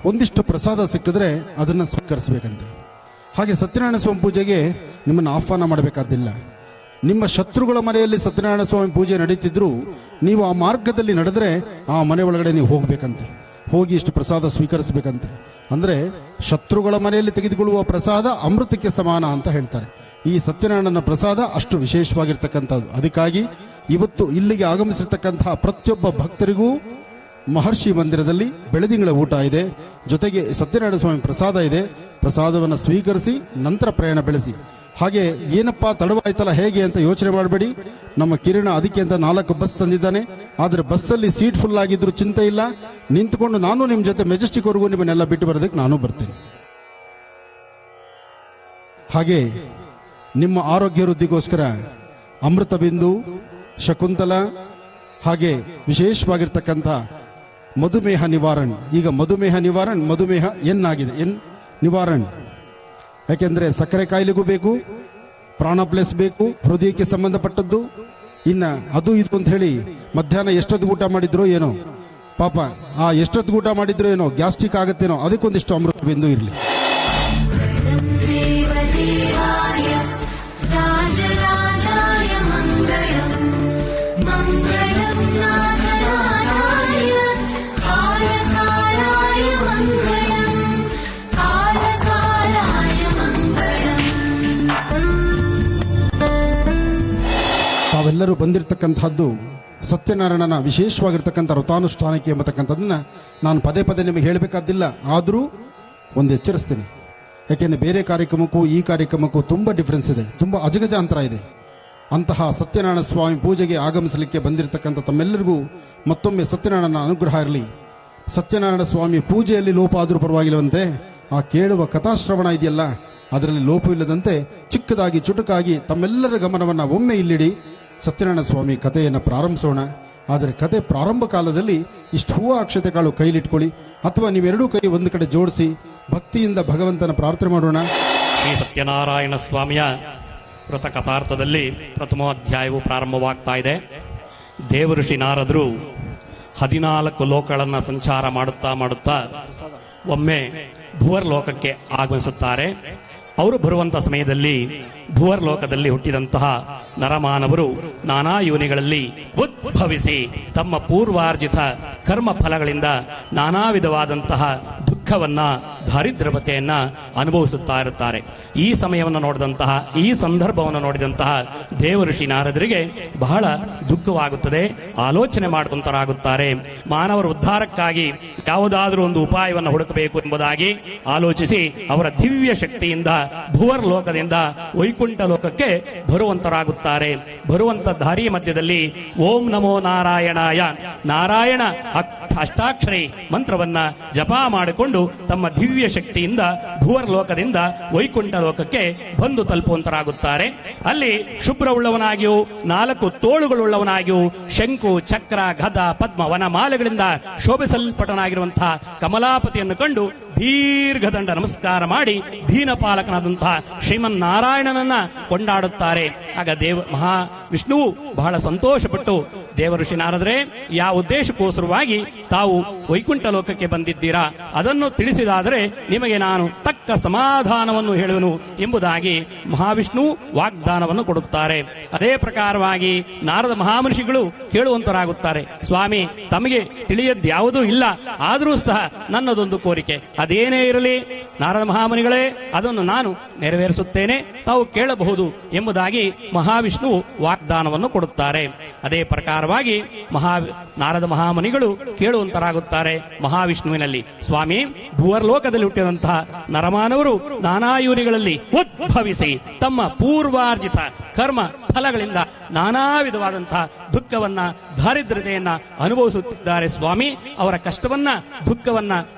ಒಂದಿಷ್ಟು ಪ್ರಸಾದ ಸಿಕ್ಕಿದ್ರೆ ಅದನ್ನು ಸ್ವೀಕರಿಸಬೇಕಂತೆ. ಹಾಗೆ ಸತ್ಯನಾರಾಯಣ ಸ್ವಾಮಿ ಪೂಜೆಗೆ ನಿಮ್ಮನ್ನು ಆಹ್ವಾನ ಮಾಡಬೇಕಾದಿಲ್ಲ. ನಿಮ್ಮ ಶತ್ರುಗಳ ಮನೆಯಲ್ಲಿ ಸತ್ಯನಾರಾಯಣ ಸ್ವಾಮಿ ಪೂಜೆ ನಡೀತಿದ್ರು ನೀವು ಆ ಮಾರ್ಗದಲ್ಲಿ ನಡೆದ್ರೆ ಆ ಮನೆ ಒಳಗಡೆ ನೀವು ಹೋಗ್ಬೇಕಂತೆ, ಹೋಗಿ ಇಷ್ಟು ಪ್ರಸಾದ ಸ್ವೀಕರಿಸಬೇಕಂತೆ. ಅಂದರೆ ಶತ್ರುಗಳ ಮನೆಯಲ್ಲಿ ತೆಗೆದುಕೊಳ್ಳುವ ಪ್ರಸಾದ ಅಮೃತಕ್ಕೆ ಸಮಾನ ಅಂತ ಹೇಳ್ತಾರೆ. ಈ ಸತ್ಯನಾರಾಯಣನ ಪ್ರಸಾದ ಅಷ್ಟು ವಿಶೇಷವಾಗಿರ್ತಕ್ಕಂಥದ್ದು. ಅದಕ್ಕಾಗಿ ಇವತ್ತು ಇಲ್ಲಿಗೆ ಆಗಮಿಸಿರ್ತಕ್ಕಂತಹ ಪ್ರತಿಯೊಬ್ಬ ಭಕ್ತರಿಗೂ ಮಹರ್ಷಿ ಮಂದಿರದಲ್ಲಿ ಬೆಳದಿಂಗಳ ಊಟ ಇದೆ, ಜೊತೆಗೆ ಸತ್ಯನಾರಾಯಣ ಸ್ವಾಮಿ ಪ್ರಸಾದ ಇದೆ. ಪ್ರಸಾದವನ್ನು ಸ್ವೀಕರಿಸಿ ನಂತರ ಪ್ರಯಾಣ ಬೆಳೆಸಿ. ಹಾಗೆ ಏನಪ್ಪಾ ತಡವಾಯ್ತಲ್ಲ ಹೇಗೆ ಅಂತ ಯೋಚನೆ ಮಾಡಬೇಡಿ. ನಮ್ಮ ಕಿರಣ ಅದಕ್ಕೆ ಅಂತ 4 ಬಸ್ ತಂದಿದ್ದಾನೆ. ಆದರೆ ಬಸ್ಸಲ್ಲಿ ಸೀಟ್ ಫುಲ್ ಆಗಿದ್ರು ಚಿಂತೆ ಇಲ್ಲ, ನಿಂತ್ಕೊಂಡು ನಾನು ನಿಮ್ಮ ಜೊತೆ ಮೆಜೆಸ್ಟಿಕ್ವರೆಗೂ ನಿಮ್ಮನ್ನೆಲ್ಲ ಬಿಟ್ಟು ಬರೋದಕ್ಕೆ ನಾನು ಬರ್ತೇನೆ. ಹಾಗೆ ನಿಮ್ಮ ಆರೋಗ್ಯ ವೃದ್ಧಿಗೋಸ್ಕರ ಅಮೃತ ಬಿಂದು, ಶಕುಂತಲ, ಹಾಗೆ ವಿಶೇಷವಾಗಿರ್ತಕ್ಕಂಥ ಮಧುಮೇಹ ನಿವಾರಣ್. ಈಗ ಮಧುಮೇಹ ನಿವಾರಣ್, ಮಧುಮೇಹ ಆಗಿದೆ, ನಿವಾರಣ್. ಯಾಕೆಂದ್ರೆ ಸಕ್ಕರೆ ಕಾಯಿಲೆಗೂ ಬೇಕು, ಪ್ರಾಣ ಪ್ಲೇಸ್ ಬೇಕು, ಹೃದಯಕ್ಕೆ ಸಂಬಂಧಪಟ್ಟದ್ದು. ಇನ್ನ ಅದು ಇದು ಅಂತ ಹೇಳಿ ಮಧ್ಯಾಹ್ನ ಎಷ್ಟೊತ್ತು ಊಟ ಮಾಡಿದ್ರೋ ಏನೋ, ಪಾಪ ಆ ಎಷ್ಟೊತ್ತು ಊಟ ಮಾಡಿದ್ರೋ ಏನೋ ಗ್ಯಾಸ್ಟ್ರಿಕ್ ಆಗುತ್ತೇನೋ, ಅದಕ್ಕೊಂದಿಷ್ಟು ಅಮೃತ ಬಿಂದು ಇರಲಿ. ತಾವೆಲ್ಲರೂ ಬಂದಿರತಕ್ಕಂಥದ್ದು ಸತ್ಯನಾರಾಯಣನ ವಿಶೇಷವಾಗಿರ್ತಕ್ಕಂಥ ವ್ರತಾನುಷ್ಠಾನಕ್ಕೆ ಎಂಬತಕ್ಕಂಥದ್ದನ್ನ ನಾನು ಪದೇ ಪದೇ ನಿಮಗೆ ಹೇಳಬೇಕಾದಿಲ್ಲ. ಆದರೂ ಒಂದು ಎಚ್ಚರಿಸ್ತೇನೆ. ಯಾಕೆಂದರೆ ಬೇರೆ ಕಾರ್ಯಕ್ರಮಕ್ಕೂ ಈ ಕಾರ್ಯಕ್ರಮಕ್ಕೂ ತುಂಬ ಡಿಫ್ರೆನ್ಸ್ ಇದೆ, ತುಂಬ ಅಜಗಜಾಂತರ ಇದೆ. ಅಂತಹ ಸತ್ಯನಾರಾಯಣ ಸ್ವಾಮಿ ಪೂಜೆಗೆ ಆಗಮಿಸಲಿಕ್ಕೆ ಬಂದಿರತಕ್ಕಂಥ ತಮ್ಮೆಲ್ಲರಿಗೂ ಮತ್ತೊಮ್ಮೆ ಸತ್ಯನಾರಾಯಣನ ಅನುಗ್ರಹ ಇರಲಿ. ಸತ್ಯನಾರಾಯಣ ಸ್ವಾಮಿ ಪೂಜೆಯಲ್ಲಿ ಲೋಪ ಆದರೂ ಪರವಾಗಿಲ್ಲವಂತೆ, ಆ ಕೇಳುವ ಕಥಾಶ್ರವಣ ಇದೆಯಲ್ಲ ಅದರಲ್ಲಿ ಲೋಪವಿಲ್ಲದಂತೆ ಚಿಕ್ಕದಾಗಿ ಚುಟುಕಾಗಿ ತಮ್ಮೆಲ್ಲರ ಗಮನವನ್ನು ಒಮ್ಮೆ ಇಲ್ಲಿಡಿ. ಸತ್ಯನಾರಾಯಣ ಸ್ವಾಮಿ ಕಥೆಯನ್ನು ಪ್ರಾರಂಭಿಸೋಣ. ಆದರೆ ಕತೆ ಪ್ರಾರಂಭ ಕಾಲದಲ್ಲಿ ಇಷ್ಟು ಹೂವು ಅಕ್ಷತೆಗಳು ಕೈಲಿಟ್ಕೊಳ್ಳಿ, ಅಥವಾ ನೀವೆರಡೂ ಕೈ ಒಂದು ಕಡೆ ಜೋಡಿಸಿ ಭಕ್ತಿಯಿಂದ ಭಗವಂತನ ಪ್ರಾರ್ಥನೆ ಮಾಡೋಣ. ಶ್ರೀ ಸತ್ಯನಾರಾಯಣ ಸ್ವಾಮಿಯ ವೃತ ಕಥಾರ್ಥದಲ್ಲಿ ಪ್ರಥಮೋಧ್ಯಾಯವು ಪ್ರಾರಂಭವಾಗ್ತಾ ಇದೆ. ದೇವಋಷಿ ನಾರದರು 14 ಲೋಕಗಳನ್ನು ಸಂಚಾರ ಮಾಡುತ್ತಾ ಒಮ್ಮೆ ಭುವರ್ಲೋಕಕ್ಕೆ ಆಗಮಿಸುತ್ತಾರೆ. ಅವರು ಬರುವಂತಹ ಸಮಯದಲ್ಲಿ ಭುವರ್ಲೋಕದಲ್ಲಿ ಹುಟ್ಟಿದಂತಹ ನರಮಾನವರು ನಾನಾ ಯೋನಿಗಳಲ್ಲಿ ಉದ್ಭವಿಸಿ ತಮ್ಮ ಪೂರ್ವಾರ್ಜಿತ ಕರ್ಮ ಫಲಗಳಿಂದ ನಾನಾ ವಿಧವಾದಂತಹ ದುಃಖವನ್ನ, ದಾರಿದ್ರ್ಯತೆಯನ್ನ ಅನುಭವಿಸುತ್ತಾ ಇರುತ್ತಾರೆ. ಈ ಸಮಯವನ್ನು ನೋಡಿದಂತಹ, ಈ ಸಂದರ್ಭವನ್ನು ನೋಡಿದಂತಹ ದೇವಋಷಿ ನಾರದರಿಗೆ ಬಹಳ ದುಃಖವಾಗುತ್ತದೆ. ಆಲೋಚನೆ ಮಾಡುವಂತರಾಗುತ್ತಾರೆ. ಮಾನವರ ಉದ್ಧಾರಕ್ಕಾಗಿ ಯಾವುದಾದರೂ ಒಂದು ಉಪಾಯವನ್ನು ಹುಡುಕಬೇಕು ಎಂಬುದಾಗಿ ಆಲೋಚಿಸಿ ಅವರ ದಿವ್ಯ ಶಕ್ತಿಯಿಂದ ಭುವರ್ ಲೋಕದಿಂದ ವೈಕುಂಠ ಲೋಕಕ್ಕೆ ಬರುವಂತರಾಗುತ್ತಾರೆ. ಬರುವಂತ ದಾರಿಯ ಮಧ್ಯದಲ್ಲಿ ಓಂ ನಮೋ ನಾರಾಯಣಾಯ, ನಾರಾಯಣ ಅಷ್ಟಾಕ್ಷರಿ ಮಂತ್ರವನ್ನ ಜಪ ಮಾಡಿಕೊಂಡು ತಮ್ಮ ದಿವ್ಯ ಶಕ್ತಿಯಿಂದ ಭುವರ್ ಲೋಕದಿಂದ ವೈಕುಂಠ ಲೋಕಕ್ಕೆ ಬಂದು ತಲುಪುವಂತರಾಗುತ್ತಾರೆ. ಅಲ್ಲಿ ಶುಭ್ರವುಳ್ಳವನಾಗಿಯೂ 4 ತೋಳುಗಳುಳ್ಳವನಾಗಿಯೂ ಶಂಕು, ಚಕ್ರ, ಗದ, ಪದ್ಮ, ವನಮಾಲೆಗಳಿಂದ ಶೋಭಿಸಲ್ಪಟ್ಟನಾಗಿರುವಂತಹ ಕಮಲಾಪತಿಯನ್ನು ಕಂಡು ದೀರ್ಘದಂಡ ನಮಸ್ಕಾರ ಮಾಡಿ ದೀನಪಾಲಕನಾದಂತಹ ಶ್ರೀಮನ್ನಾರಾಯಣನನ್ನ ಕೊಂಡಾಡುತ್ತಾರೆ. ಆಗ ಮಹಾವಿಷ್ಣುವು ಬಹಳ ಸಂತೋಷಪಟ್ಟು ದೇವಋಷಿ ನಾರದರೆ, ಯಾವ ಉದ್ದೇಶಕ್ಕೋಸ್ಕರವಾಗಿ ತಾವು ವೈಕುಂಠ ಲೋಕಕ್ಕೆ ಬಂದಿದ್ದೀರಾ ಅದನ್ನು ತಿಳಿಸಿದಾದರೆ ನಿಮಗೆ ನಾನು ತಕ್ಕ ಸಮಾಧಾನವನ್ನು ಹೇಳುವೆನು ಎಂಬುದಾಗಿ ಮಹಾವಿಷ್ಣು ವಾಗ್ದಾನವನ್ನು ಕೊಡುತ್ತಾರೆ. ಅದೇ ಪ್ರಕಾರವಾಗಿ ನಾರದ ಮಹಾಮನಿಷಿಗಳು ಕೇಳುವಂತರಾಗುತ್ತಾರೆ. ಸ್ವಾಮಿ, ತಮಗೆ ತಿಳಿಯದ್ಯಾವುದೂ ಇಲ್ಲ, ಆದರೂ ಸಹ ನನ್ನದೊಂದು ಕೋರಿಕೆ, ಅದೇನೇ ಇರಲಿ ನಾರದ ಮಹಾಮನಿಗಳೇ, ಅದನ್ನು ನಾನು ನೆರವೇರಿಸುತ್ತೇನೆ, ತಾವು ಕೇಳಬಹುದು ಎಂಬುದಾಗಿ ಮಹಾವಿಷ್ಣು ವಾಗ್ದಾನವನ್ನು ಕೊಡುತ್ತಾರೆ. ಅದೇ ಪ್ರಕಾರವಾಗಿ ನಾರದ ಮಹಾಮನಿಗಳು ಕೇಳುವಂತರಾಗುತ್ತಾರೆ ಮಹಾವಿಷ್ಣುವಿನಲ್ಲಿ. ಸ್ವಾಮಿ, ಭುವರ್ಲೋಕದಲ್ಲಿ ಹುಟ್ಟಿದಂತಹ ನರಮಾನವರು ನಾನಾ ಯೋನಿಗಳಲ್ಲಿ ಉದ್ಭವಿಸಿ ತಮ್ಮ ಪೂರ್ವಾರ್ಜಿತ ಕರ್ಮ ಫಲಗಳಿಂದ ನಾನಾ ವಿಧವಾದಂತಹ ದುಃಖವನ್ನ, ದಾರಿದ್ರ್ಯತೆಯನ್ನ ಅನುಭವಿಸುತ್ತಿದ್ದಾರೆ. ಸ್ವಾಮಿ, ಅವರ ಕಷ್ಟವನ್ನ, ದುಃಖವನ್ನ,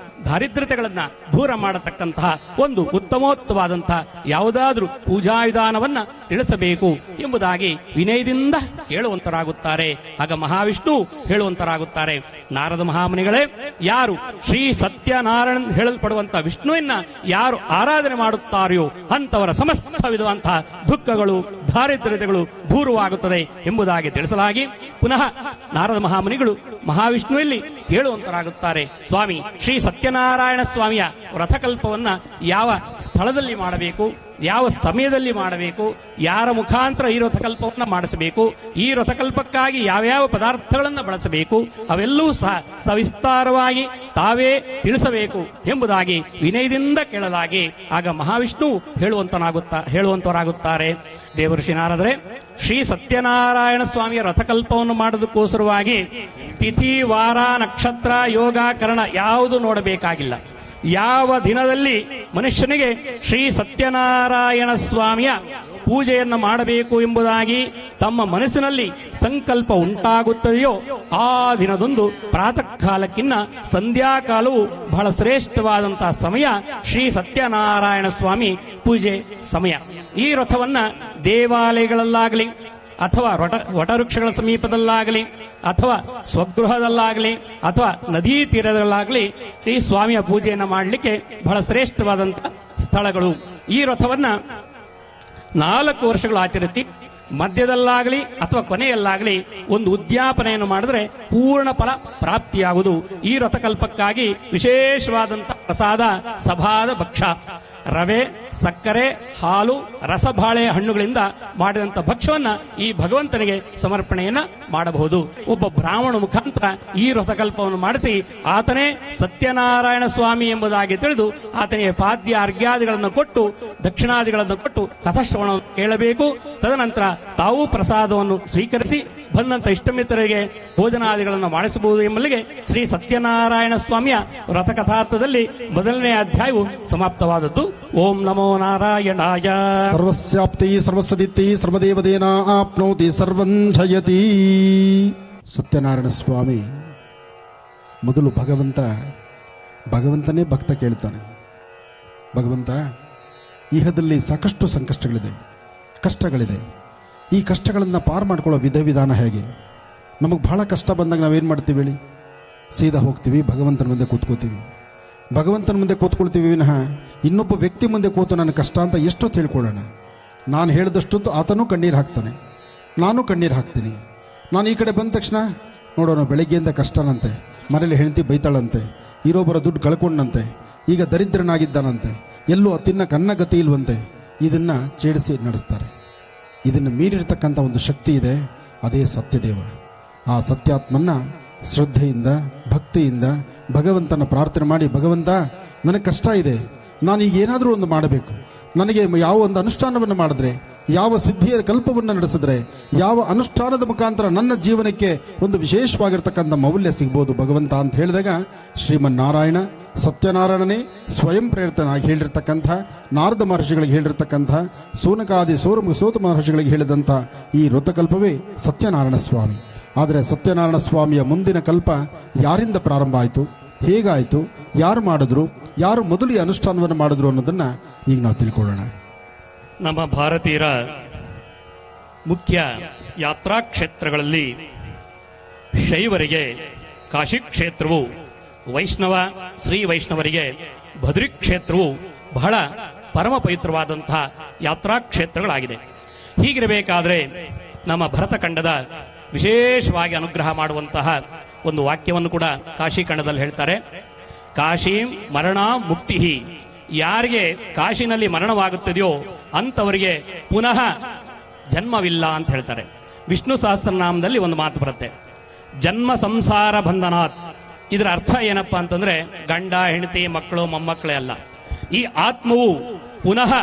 ದಾರಿದ್ರ್ಯತೆಗಳನ್ನ ದೂರ ಮಾಡತಕ್ಕಂತಹ ಒಂದು ಉತ್ತಮೋತ್ತವಾದಂತಹ ಯಾವುದಾದ್ರೂ ಪೂಜಾ ವಿಧಾನವನ್ನ ತಿಳಿಸಬೇಕು ಎಂಬುದಾಗಿ ವಿನಯದಿಂದ ಹೇಳುವಂತರಾಗುತ್ತಾರೆ. ಆಗ ಮಹಾವಿಷ್ಣು ಹೇಳುವಂತರಾಗುತ್ತಾರೆ, ನಾರದ ಮಹಾಮನಿಗಳೇ, ಯಾರು ಶ್ರೀ ಸತ್ಯನಾರಾಯಣ ಹೇಳಲ್ಪಡುವಂತಹ ವಿಷ್ಣುವಿನ ಯಾರು ಆರಾಧನೆ ಮಾಡುತ್ತಾರೆಯೋ ಅಂತವರ ಸಮಸ್ತ ವಿಧವಂತಹ ದುಃಖಗಳು, ದಾರಿದ್ರ್ಯತೆಗಳು ದೂರವಾಗುತ್ತದೆ ಎಂಬುದಾಗಿ ತಿಳಿಸಲಾಗಿ ಪುನಃ ನಾರದ ಮಹಾಮನಿಗಳು ಮಹಾವಿಷ್ಣುವಲ್ಲಿ ಹೇಳುವಂತರಾಗುತ್ತಾರೆ, ಸ್ವಾಮಿ, ಶ್ರೀ ಸತ್ಯನಾರಾಯಣ ಸ್ವಾಮಿಯ ವ್ರತಕಲ್ಪವನ್ನ ಯಾವ ಸ್ಥಳದಲ್ಲಿ ಮಾಡಬೇಕು, ಯಾವ ಸಮಯದಲ್ಲಿ ಮಾಡಬೇಕು, ಯಾರ ಮುಖಾಂತರ ಈ ವ್ರತಕಲ್ಪವನ್ನು ಮಾಡಿಸಬೇಕು, ಈ ವ್ರತಕಲ್ಪಕ್ಕಾಗಿ ಯಾವ್ಯಾವ ಪದಾರ್ಥಗಳನ್ನು ಬಳಸಬೇಕು, ಅವೆಲ್ಲವೂ ಸಹ ಸವಿಸ್ತಾರವಾಗಿ ತಾವೇ ತಿಳಿಸಬೇಕು ಎಂಬುದಾಗಿ ವಿನಯದಿಂದ ಕೇಳಲಾಗಿ ಆಗ ಮಹಾವಿಷ್ಣು ಹೇಳುವಂತರಾಗುತ್ತಾರೆ. ದೇವಋಷಿ ನಾರದರೆ, ಶ್ರೀ ಸತ್ಯನಾರಾಯಣ ಸ್ವಾಮಿಯ ರಥಕಲ್ಪವನ್ನು ಮಾಡೋದಕ್ಕೋಸ್ಕರವಾಗಿ ತಿಥಿ, ವಾರ, ನಕ್ಷತ್ರ, ಯೋಗ, ಕರ್ಣ ಯಾವುದು ನೋಡಬೇಕಾಗಿಲ್ಲ. ಯಾವ ದಿನದಲ್ಲಿ ಮನುಷ್ಯನಿಗೆ ಶ್ರೀ ಸತ್ಯನಾರಾಯಣ ಸ್ವಾಮಿಯ ಪೂಜೆಯನ್ನು ಮಾಡಬೇಕು ಎಂಬುದಾಗಿ ತಮ್ಮ ಮನಸ್ಸಿನಲ್ಲಿ ಸಂಕಲ್ಪ ಉಂಟಾಗುತ್ತದೆಯೋ ಆ ದಿನದೊಂದು ಪ್ರಾತಃ ಕಾಲಕ್ಕಿನ್ನ ಸಂಧ್ಯಾಕಾಲವು ಬಹಳ ಶ್ರೇಷ್ಠವಾದಂತಹ ಸಮಯ ಶ್ರೀ ಸತ್ಯನಾರಾಯಣ ಸ್ವಾಮಿ ಪೂಜೆ ಸಮಯ. ಈ ರಥವನ್ನ ದೇವಾಲಯಗಳಲ್ಲಾಗಲಿ ಅಥವಾ ವಟವೃಕ್ಷಗಳ ಸಮೀಪದಲ್ಲಾಗಲಿ ಅಥವಾ ಸ್ವಗೃಹದಲ್ಲಾಗಲಿ ಅಥವಾ ನದೀ ತೀರದಲ್ಲಾಗಲಿ ಶ್ರೀ ಸ್ವಾಮಿಯ ಪೂಜೆಯನ್ನು ಮಾಡಲಿಕ್ಕೆ ಬಹಳ ಶ್ರೇಷ್ಠವಾದಂತಹ ಸ್ಥಳಗಳು. ಈ ರಥವನ್ನ 4 ವರ್ಷಗಳು ಆಚರಿಸಿ ಮಧ್ಯದಲ್ಲಾಗಲಿ ಅಥವಾ ಕೊನೆಯಲ್ಲಾಗಲಿ ಒಂದು ಉದ್ಯಾಪನೆಯನ್ನು ಮಾಡಿದ್ರೆ ಪೂರ್ಣ ಫಲ ಪ್ರಾಪ್ತಿಯಾಗುವುದು. ಈ ರಥಕಲ್ಪಕ್ಕಾಗಿ ವಿಶೇಷವಾದಂತಹ ಪ್ರಸಾದ ಸಭಾದ ಭಕ್ಷ, ರವೆ, ಸಕ್ಕರೆ, ಹಾಲು, ರಸಬಾಳೆ ಹಣ್ಣುಗಳಿಂದ ಮಾಡಿದಂಥ ಭಕ್ಷ್ಯವನ್ನ ಈ ಭಗವಂತನಿಗೆ ಸಮರ್ಪಣೆಯನ್ನ ಮಾಡಬಹುದು. ಒಬ್ಬ ಬ್ರಾಹ್ಮಣ ಮುಖಾಂತರ ಈ ರಥಕಲ್ಪವನ್ನು ಮಾಡಿಸಿ ಆತನೇ ಸತ್ಯನಾರಾಯಣ ಸ್ವಾಮಿ ಎಂಬುದಾಗಿ ತಿಳಿದು ಆತನಿಗೆ ಪಾದ್ಯ ಅರ್ಘ್ಯಾದಿಗಳನ್ನು ಕೊಟ್ಟು ದಕ್ಷಿಣಾದಿಗಳನ್ನು ಕೊಟ್ಟು ಕಥಶ್ರವಣವನ್ನು ಕೇಳಬೇಕು. ತದನಂತರ ತಾವು ಪ್ರಸಾದವನ್ನು ಸ್ವೀಕರಿಸಿ ಬಂದಂತ ಇಷ್ಟಮಿತ್ರರಿಗೆ ಭೋಜನಾದಿಗಳನ್ನು ಮಾಡಿಸಬಹುದು ಎಂಬಲ್ಲಿಗೆ ಶ್ರೀ ಸತ್ಯನಾರಾಯಣ ಸ್ವಾಮಿಯ ರಥಕಥಾರ್ಥದಲ್ಲಿ 1ನೇ ಅಧ್ಯಾಯವು ಸಮಾಪ್ತವಾದದ್ದು. ಓಂ ನಮೋ ನಾರಾಯಣಾಯ. ಸರ್ವಸ್ಯಾಪ್ತಿ ಸರ್ವಸದಿತಿ ಸರ್ವದೇವದೇನ ಆಪ್ನೋತಿ ಸರ್ವಂ ಜಯತಿ. ಸತ್ಯನಾರಾಯಣ ಸ್ವಾಮಿ ಮೊದಲು ಭಗವಂತನೇ ಭಕ್ತ ಕೇಳ್ತಾನೆ, ಭಗವಂತ, ಇಹದಲ್ಲಿ ಸಾಕಷ್ಟು ಸಂಕಷ್ಟಗಳಿದೆ, ಕಷ್ಟಗಳಿದೆ. ಈ ಕಷ್ಟಗಳನ್ನು ಪಾರು ಮಾಡ್ಕೊಳ್ಳೋ ವಿಧಾನ ಹೇಗೆ? ನಮಗೆ ಬಹಳ ಕಷ್ಟ ಬಂದಾಗ ನಾವೇನು ಮಾಡ್ತೀವಿ ಹೇಳಿ? ಸೀದಾ ಹೋಗ್ತೀವಿ, ಭಗವಂತನ ಮುಂದೆ ಕೂತ್ಕೋತೀವಿ. ಭಗವಂತನ ಮುಂದೆ ಕೂತ್ಕೊಳ್ತೀವಿ ವಿನಃ ಇನ್ನೊಬ್ಬ ವ್ಯಕ್ತಿ ಮುಂದೆ ಕೂತು ನನ್ನ ಕಷ್ಟ ಅಂತ ಎಷ್ಟೊತ್ತು ಹೇಳ್ಕೊಳ್ಳೋಣ. ನಾನು ಹೇಳಿದಷ್ಟೊತ್ತು ಆತನೂ ಕಣ್ಣೀರು ಹಾಕ್ತಾನೆ, ನಾನು ಕಣ್ಣೀರು ಹಾಕ್ತೀನಿ. ನಾನು ಈ ಕಡೆ ಬಂದ ತಕ್ಷಣ ನೋಡೋಣ, ಬೆಳಗ್ಗೆಯಿಂದ ಕಷ್ಟನಂತೆ, ಮನೇಲಿ ಹೆಂಡತಿ ಬೈತಾಳಂತೆ, ಇರೋಬ್ಬರ ದುಡ್ಡು ಕಳ್ಕೊಂಡಂತೆ, ಈಗ ದರಿದ್ರನಾಗಿದ್ದಾನಂತೆ, ಎಲ್ಲೂ ತಿನ್ನ ಕನ್ನಗತಿ ಇಲ್ವಂತೆ. ಇದನ್ನ ಛೇಡಿಸಿ ನಡೆಸ್ತಾರೆ. ಇದನ್ನು ಮೀರಿರ್ತಕ್ಕಂಥ ಒಂದು ಶಕ್ತಿ ಇದೆ, ಅದೇ ಸತ್ಯದೇವ. ಆ ಸತ್ಯಾತ್ಮನ್ನ ಶ್ರದ್ಧೆಯಿಂದ ಭಕ್ತಿಯಿಂದ ಭಗವಂತನ ಪ್ರಾರ್ಥನೆ ಮಾಡಿ, ಭಗವಂತ ನನಗೆ ಕಷ್ಟ ಇದೆ, ನಾನೀಗ ಏನಾದರೂ ಒಂದು ಮಾಡಬೇಕು, ನನಗೆ ಯಾವ ಒಂದು ಅನುಷ್ಠಾನವನ್ನು ಮಾಡಿದ್ರೆ, ಯಾವ ಸಿದ್ಧಿಯ ಕಲ್ಪವನ್ನು ನಡೆಸಿದ್ರೆ, ಯಾವ ಅನುಷ್ಠಾನದ ಮುಖಾಂತರ ನನ್ನ ಜೀವನಕ್ಕೆ ಒಂದು ವಿಶೇಷವಾಗಿರ್ತಕ್ಕಂಥ ಮೌಲ್ಯ ಸಿಗ್ಬೋದು ಭಗವಂತ ಅಂತ ಹೇಳಿದಾಗ, ಶ್ರೀಮನ್ನಾರಾಯಣ ಸತ್ಯನಾರಾಯಣನೇ ಸ್ವಯಂ ಪ್ರೇರಿತನಾಗಿ ಹೇಳಿರ್ತಕ್ಕಂಥ, ನಾರದ ಮಹರ್ಷಿಗಳಿಗೆ ಹೇಳಿರ್ತಕ್ಕಂಥ, ಸೂನಕಾದಿ ಸೋತ ಮಹರ್ಷಿಗಳಿಗೆ ಹೇಳಿದಂಥ ಈ ಋತಕಲ್ಪವೇ ಸತ್ಯನಾರಾಯಣ ಸ್ವಾಮಿ. ಆದರೆ ಸತ್ಯನಾರಾಯಣ ಸ್ವಾಮಿಯ ಮುಂದಿನ ಕಲ್ಪ ಯಾರಿಂದ ಪ್ರಾರಂಭ ಆಯಿತು, ಹೇಗಾಯಿತು, ಯಾರು ಮಾಡಿದ್ರು, ಯಾರು ಮೊದಲು ಈ ಅನುಷ್ಠಾನವನ್ನು ಮಾಡಿದ್ರು ಅನ್ನೋದನ್ನ ಈಗ ನಾವು ತಿಳ್ಕೊಳ್ಳೋಣ. ನಮ್ಮ ಭಾರತೀಯರ ಮುಖ್ಯ ಯಾತ್ರಾ ಕ್ಷೇತ್ರಗಳಲ್ಲಿ ಶೈವರಿಗೆ ಕಾಶಿ ಕ್ಷೇತ್ರವು, ವೈಷ್ಣವ ಶ್ರೀ ವೈಷ್ಣವರಿಗೆ ಬದ್ರಿ ಕ್ಷೇತ್ರವು ಬಹಳ ಪರಮ ಪವಿತ್ರವಾದಂತಹ ಯಾತ್ರಾ ಕ್ಷೇತ್ರಗಳಾಗಿದೆ. ಹೀಗಿರಬೇಕಾದ್ರೆ ನಮ್ಮ ಭರತಖಂಡದ ವಿಶೇಷವಾಗಿ ಅನುಗ್ರಹ ಮಾಡುವಂತಹ ಒಂದು ವಾಕ್ಯವನ್ನು ಕೂಡ ಕಾಶಿ ಖಂಡದಲ್ಲಿ ಹೇಳ್ತಾರೆ. ಕಾಶಿ ಮರಣ ಮುಕ್ತಿ, ಯಾರಿಗೆ ಕಾಶಿನಲ್ಲಿ ಮರಣವಾಗುತ್ತದೆಯೋ ಅಂಥವರಿಗೆ ಪುನಃ ಜನ್ಮವಿಲ್ಲ ಅಂತ ಹೇಳ್ತಾರೆ. ವಿಷ್ಣು ಸಹಸ್ರನಾಮದಲ್ಲಿ ಒಂದು ಮಾತು ಬರುತ್ತೆ, ಜನ್ಮ ಸಂಸಾರ ಬಂಧನಾತ್. ಇದರ ಅರ್ಥ ಏನಪ್ಪಾ ಅಂತಂದ್ರೆ ಗಂಡ ಹೆಂಡತಿ ಮಕ್ಕಳು ಮೊಮ್ಮಕ್ಕಳೇ ಅಲ್ಲ, ಈ ಆತ್ಮವು ಪುನಃ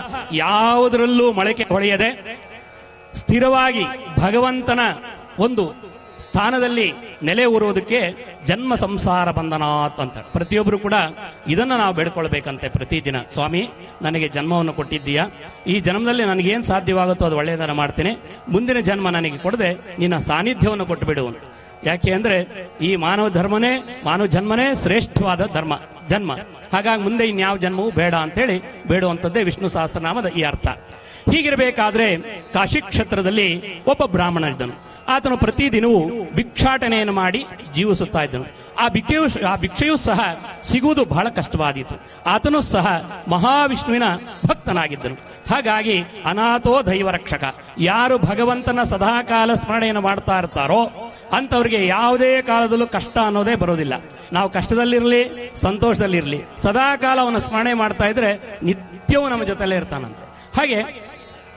ಯಾವುದರಲ್ಲೂ ಮೊಳಕೆ ಹೊಳೆಯದೆ ಸ್ಥಿರವಾಗಿ ಭಗವಂತನ ಒಂದು ಸ್ಥಾನದಲ್ಲಿ ನೆಲೆ ಊರುವುದಕ್ಕೆ ಜನ್ಮ ಸಂಸಾರ ಬಂಧನಾತ್ ಅಂತ. ಪ್ರತಿಯೊಬ್ಬರು ಕೂಡ ಇದನ್ನ ನಾವು ಬೇಡ್ಕೊಳ್ಬೇಕಂತೆ ಪ್ರತಿದಿನ. ಸ್ವಾಮಿ, ನನಗೆ ಜನ್ಮವನ್ನು ಕೊಟ್ಟಿದ್ದೀಯಾ, ಈ ಜನ್ಮದಲ್ಲಿ ನನಗೇನು ಸಾಧ್ಯವಾಗುತ್ತೋ ಅದು ಒಳ್ಳೆಯದನ್ನು ಮಾಡ್ತೇನೆ, ಮುಂದಿನ ಜನ್ಮ ನನಗೆ ಕೊಡದೆ ನಿನ್ನ ಸಾನ್ನಿಧ್ಯವನ್ನು ಕೊಟ್ಟು ಬಿಡು. ಯಾಕೆ ಅಂದ್ರೆ ಈ ಮಾನವ ಜನ್ಮನೇ ಶ್ರೇಷ್ಠವಾದ ಜನ್ಮ. ಹಾಗಾಗಿ ಮುಂದೆ ಇನ್ಯಾವ ಜನ್ಮವೂ ಬೇಡ ಅಂತೇಳಿ ಬೇಡುವಂಥದ್ದೇ ವಿಷ್ಣು ಸಹಸ್ರನಾಮದ ಈ ಅರ್ಥ. ಹೀಗಿರಬೇಕಾದ್ರೆ ಕಾಶಿ ಕ್ಷೇತ್ರದಲ್ಲಿ ಒಬ್ಬ ಬ್ರಾಹ್ಮಣ ಇದ್ದನು. ಆತನು ಪ್ರತಿದಿನವೂ ಭಿಕ್ಷಾಟನೆಯನ್ನು ಮಾಡಿ ಜೀವಿಸುತ್ತಾ ಇದ್ದನು. ಆ ಭಿಕ್ಷೆಯೂ ಸಹ ಸಿಗುವುದು ಬಹಳ ಕಷ್ಟವಾದೀತು. ಆತನು ಸಹ ಮಹಾವಿಷ್ಣುವಿನ ಭಕ್ತನಾಗಿದ್ದನು. ಹಾಗಾಗಿ ಅನಾಥೋ ದೈವ ರಕ್ಷಕ, ಯಾರು ಭಗವಂತನ ಸದಾಕಾಲ ಸ್ಮರಣೆಯನ್ನು ಮಾಡ್ತಾ ಇರ್ತಾರೋ ಅಂತವರಿಗೆ ಯಾವುದೇ ಕಾಲದಲ್ಲೂ ಕಷ್ಟ ಅನ್ನೋದೇ ಬರೋದಿಲ್ಲ. ನಾವು ಕಷ್ಟದಲ್ಲಿರಲಿ ಸಂತೋಷದಲ್ಲಿರಲಿ ಸದಾಕಾಲ ಅವನ ಸ್ಮರಣೆ ಮಾಡ್ತಾ ಇದ್ರೆ ನಿತ್ಯವೂ ನಮ್ಮ ಜೊತೆಲೇ ಇರ್ತಾನಂತೆ. ಹಾಗೆ